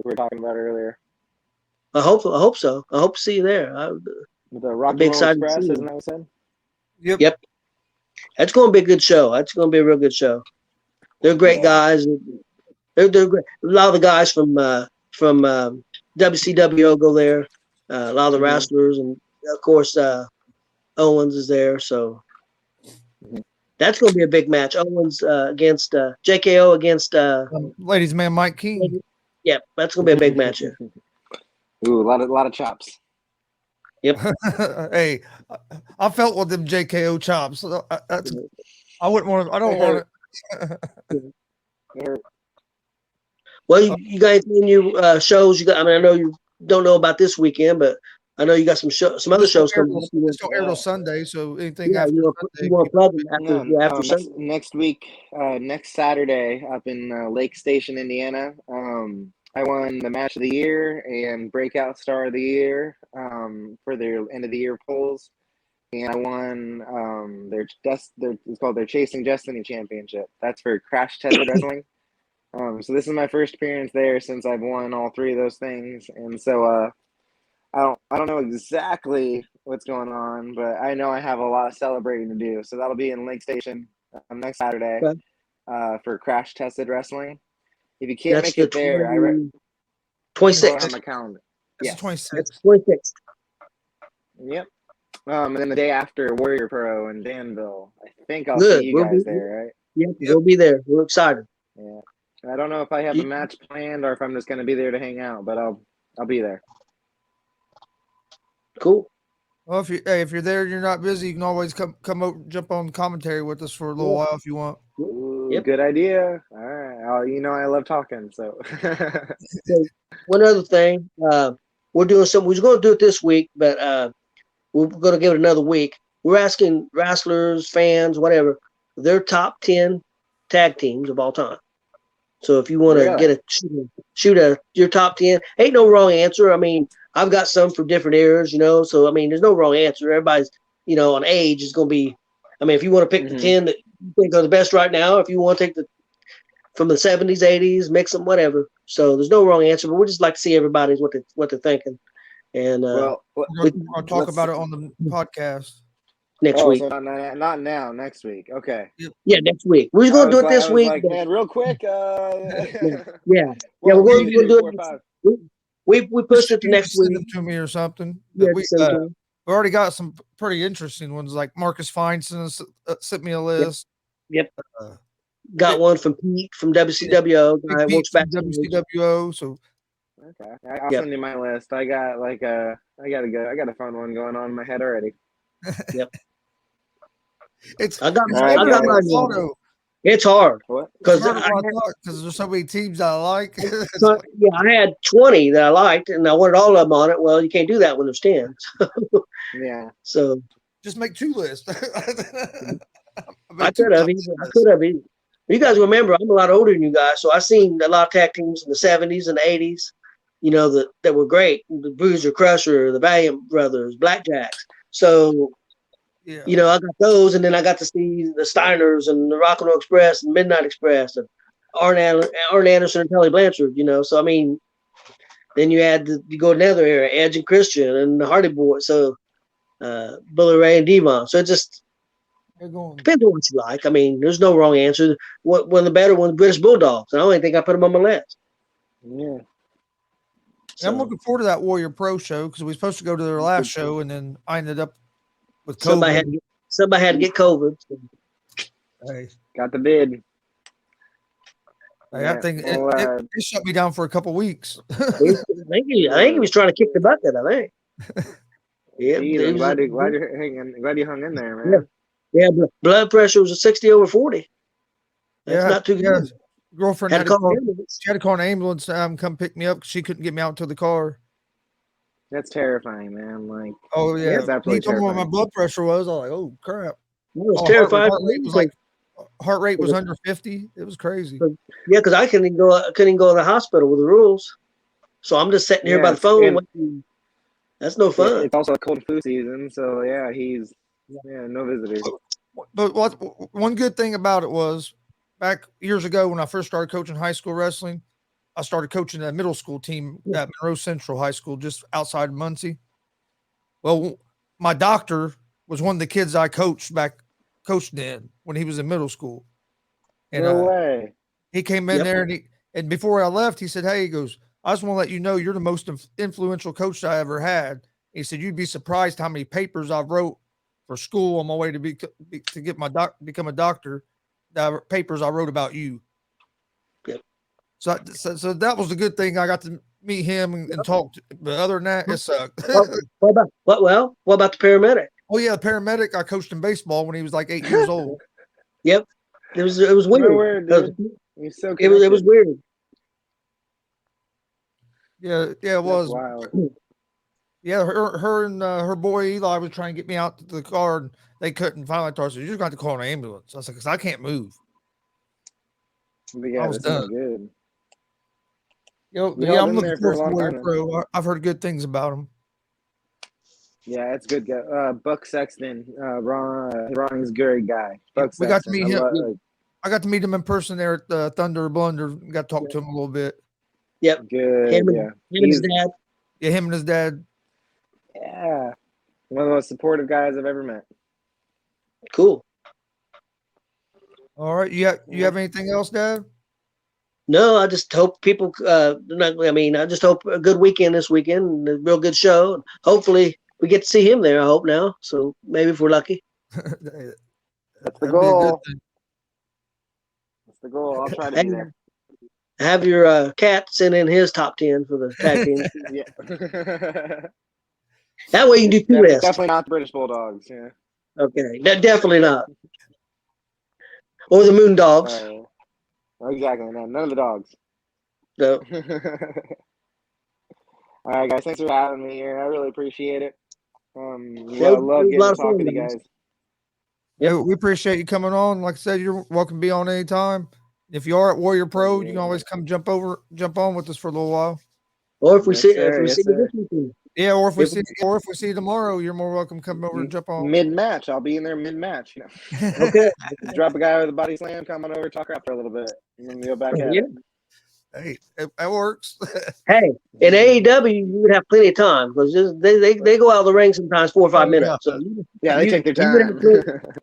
were talking about earlier. I hope so. I hope to see you there. With the Rock and Roll Express, isn't that what I said? Yep. That's going to be a good show. That's going to be a real good show. They're great guys. They're great. A lot of the guys from WCW go there. A lot of the wrestlers, and of course Owens is there. So that's going to be a big match. Owens against JKO against ladies' man Mike King. Yeah, that's going to be a big match here. Ooh, a lot of chops. Yep. Hey, I felt with them JKO chops. I wouldn't want to. I don't want to. Well, you got any new shows? You got. I mean, I know you don't know about this weekend, but I know you got some other shows coming up. It's still air till Sunday, so anything after you want to plug them after Sunday. Next week, next Saturday, up in Lake Station, Indiana. I won the match of the year and breakout star of the year for their end of the year polls, and I won it's called their Chasing Destiny Championship. That's for Crash Tested Wrestling. So this is my first appearance there since I've won all three of those things, and so I don't know exactly what's going on, but I know I have a lot of celebrating to do. So that'll be in Lake Station next Saturday for Crash Tested Wrestling. If you can't make it there, I 26 on my calendar. Yes, 26. 26. Yep. And then the day after, Warrior Pro in Danville. I think I'll see you guys there, right? Yep, we'll be there. We're excited. Yeah. I don't know if I have a match planned or if I'm just going to be there to hang out, but I'll be there. Cool. Well, if you're there and you're not busy, you can always come jump on commentary with us for a little while if you want. Ooh, good idea. All right. I love talking. So one other thing, we're doing something. We were going to do it this week, but we're going to give it another week. We're asking wrestlers, fans, whatever, their top 10 tag teams of all time. So if you want to get shoot your top 10, ain't no wrong answer. I mean, I've got some from different eras, so I mean, there's no wrong answer. Everybody's, on age is going to be. I mean, if you want to pick the 10 that you think are the best right now, if you want to take from the 70s, 80s, mix them, whatever. So there's no wrong answer, but we just like to see everybody's what they're thinking. And we'll talk about it on the podcast next week. So not now. Next week. Okay. Yeah, next week. We're going to do it this week. Like, man, real quick. Yeah. We're going to do it. We pushed it to next week. Send them to me or something. Yeah, we already got some pretty interesting ones. Like Marcus Fine sent me a list. Yep. Uh, Got one from Pete from WCWO. Guy Big works Pete back. from WCWO. So Okay, I'll send you my list. I got like I got a fun one going on in my head already. Yep. it's I got All right, mine. auto. It's hard What? because There's so many teams I like. I had 20 that I liked, and I wanted all of them on it. Well, you can't do that when there's 10. Yeah. So just make 2 lists. I could have. You guys remember, I'm a lot older than you guys, so I seen a lot of tag teams in the 70s and the 80s. You know that were great. The Bruiser, Crusher, the Valiant Brothers, Blackjacks. So. Yeah. You know, I got those, and then I got to see the Steiners and the Rock and Roll Express and Midnight Express and Arn Anderson and Tully Blanchard. You know, so I mean, then you go another era, Edge and Christian and the Hardy Boys. So Bully Ray and Devon. So it just depends on what you like. I mean, there's no wrong answer. One of the better ones, British Bulldogs. I don't even think I put them on my list. Yeah. So, I'm looking forward to that Warrior Pro show because we were supposed to go to their last show, and then I ended up with COVID. Somebody had to get COVID. So. Hey. Got the bid. Hey, I think it shut me down for a couple weeks. I think he was trying to kick the bucket. I think. Yeah, I'm glad you hung in there, man. Yeah, blood pressure was a 60/40. That's not too good. Girlfriend had to call an ambulance come pick me up because she couldn't get me out to the car. That's terrifying, man. Like, oh yeah, that's absolutely terrifying. What my blood pressure was. I was like, oh crap. It was terrifying. Heart rate was under 50. It was crazy. Yeah, because I couldn't go to the hospital with the rules. So I'm just sitting here by the phone. That's no fun. It's also a cold flu season, so yeah, no visitors. But one good thing about it was back years ago when I first started coaching high school wrestling, I started coaching a middle school team at Monroe Central High School, just outside of Muncie. Well, my doctor was one of the kids I coached in when he was in middle school. And no way. He came in there and before I left, he said, "Hey," he goes, "I just want to let you know you're the most influential coach I ever had." He said, "You'd be surprised how many papers I wrote for school on my way to become a doctor. The papers I wrote about you." Yep. So that was the good thing. I got to meet him and talk. But other than that, it sucked. What about the paramedic? Oh yeah, the paramedic. I coached him baseball when he was like 8 years old. Yep. It was weird. It was weird. Yeah, it was. Wild. Yeah, her and her boy Eli was trying to get me out to the car, and they couldn't. Finally, I told her, "You're just going to call an ambulance." I was like, "Cause I can't move." Yeah, I was done. Good. I'm looking forward to Warrior Pro. I've heard good things about him. Yeah, it's good. Buck Sexton, Ronnie's a great guy. We got to meet him. I got to meet him in person there at the Thunder Blunder. Got to talk to him a little bit. Yep. Good. Him and his dad. Yeah, him and his dad. Yeah. One of the most supportive guys I've ever met. Cool. All right. You have anything else, Dad? No, I just hope people I just hope a good weekend this weekend, a real good show. Hopefully we get to see him there, I hope now. So maybe if we're lucky. That's the goal. That's the goal. I'll try to be there. Have your cat send in his top 10 for the tag team. Yeah. That way you can do 2 lists. Definitely not the British Bulldogs. Yeah. Okay. Definitely not. Or the Moon Dogs. Exactly. No, none of the dogs. No. All right, guys. Thanks for having me here. I really appreciate it. I love getting to talk with you guys. Yeah, we appreciate you coming on. Like I said, you're welcome to be on anytime. If you are at Warrior Pro, you can always come jump on with us for a little while. Or if we see you. Yeah, or if we see you tomorrow, you're more welcome to come over and jump on. Mid-match. I'll be in there mid-match. Okay. Drop a guy with a body slam, come on over, talk crap for a little bit, and then go back at it. Hey, that works. Hey, in AEW, you would have plenty of time because they go out of the ring sometimes 4 or 5 minutes. So they take their time.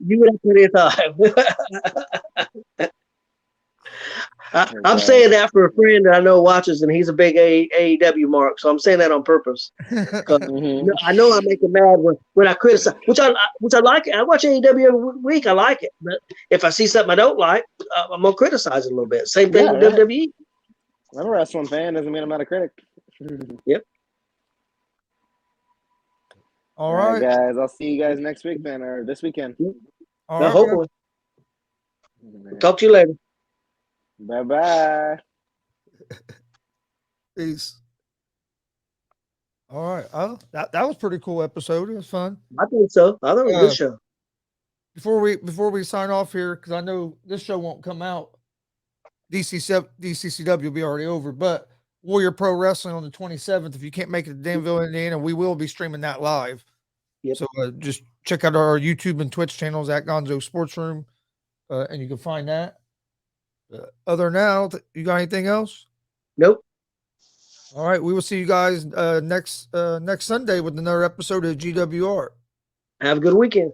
You would have plenty of time. I'm saying that for a friend that I know watches, and he's a big AEW mark. So I'm saying that on purpose. I know I make him mad when I criticize, which I like. I watch AEW every week. I like it, but if I see something I don't like, I'm gonna criticize it a little bit. Same thing with WWE. I'm a wrestling fan. Doesn't mean I'm not a critic. Yep. All right, guys. I'll see you guys next week then, or this weekend. All right, hopefully. Talk to you later. Bye. Peace. All right, that was a pretty cool episode. It was fun. I think so. I thought it was a good show. Before we sign off here, because I know this show won't come out. DCCW will be already over, but Warrior Pro Wrestling on the 27th. If you can't make it to Danville, Indiana, we will be streaming that live. Yep. So just check out our YouTube and Twitch channels at Gonzo Sports Room, and you can find that. Other than that, you got anything else? Nope. All right, we will see you guys next Sunday with another episode of G.W.R. Have a good weekend.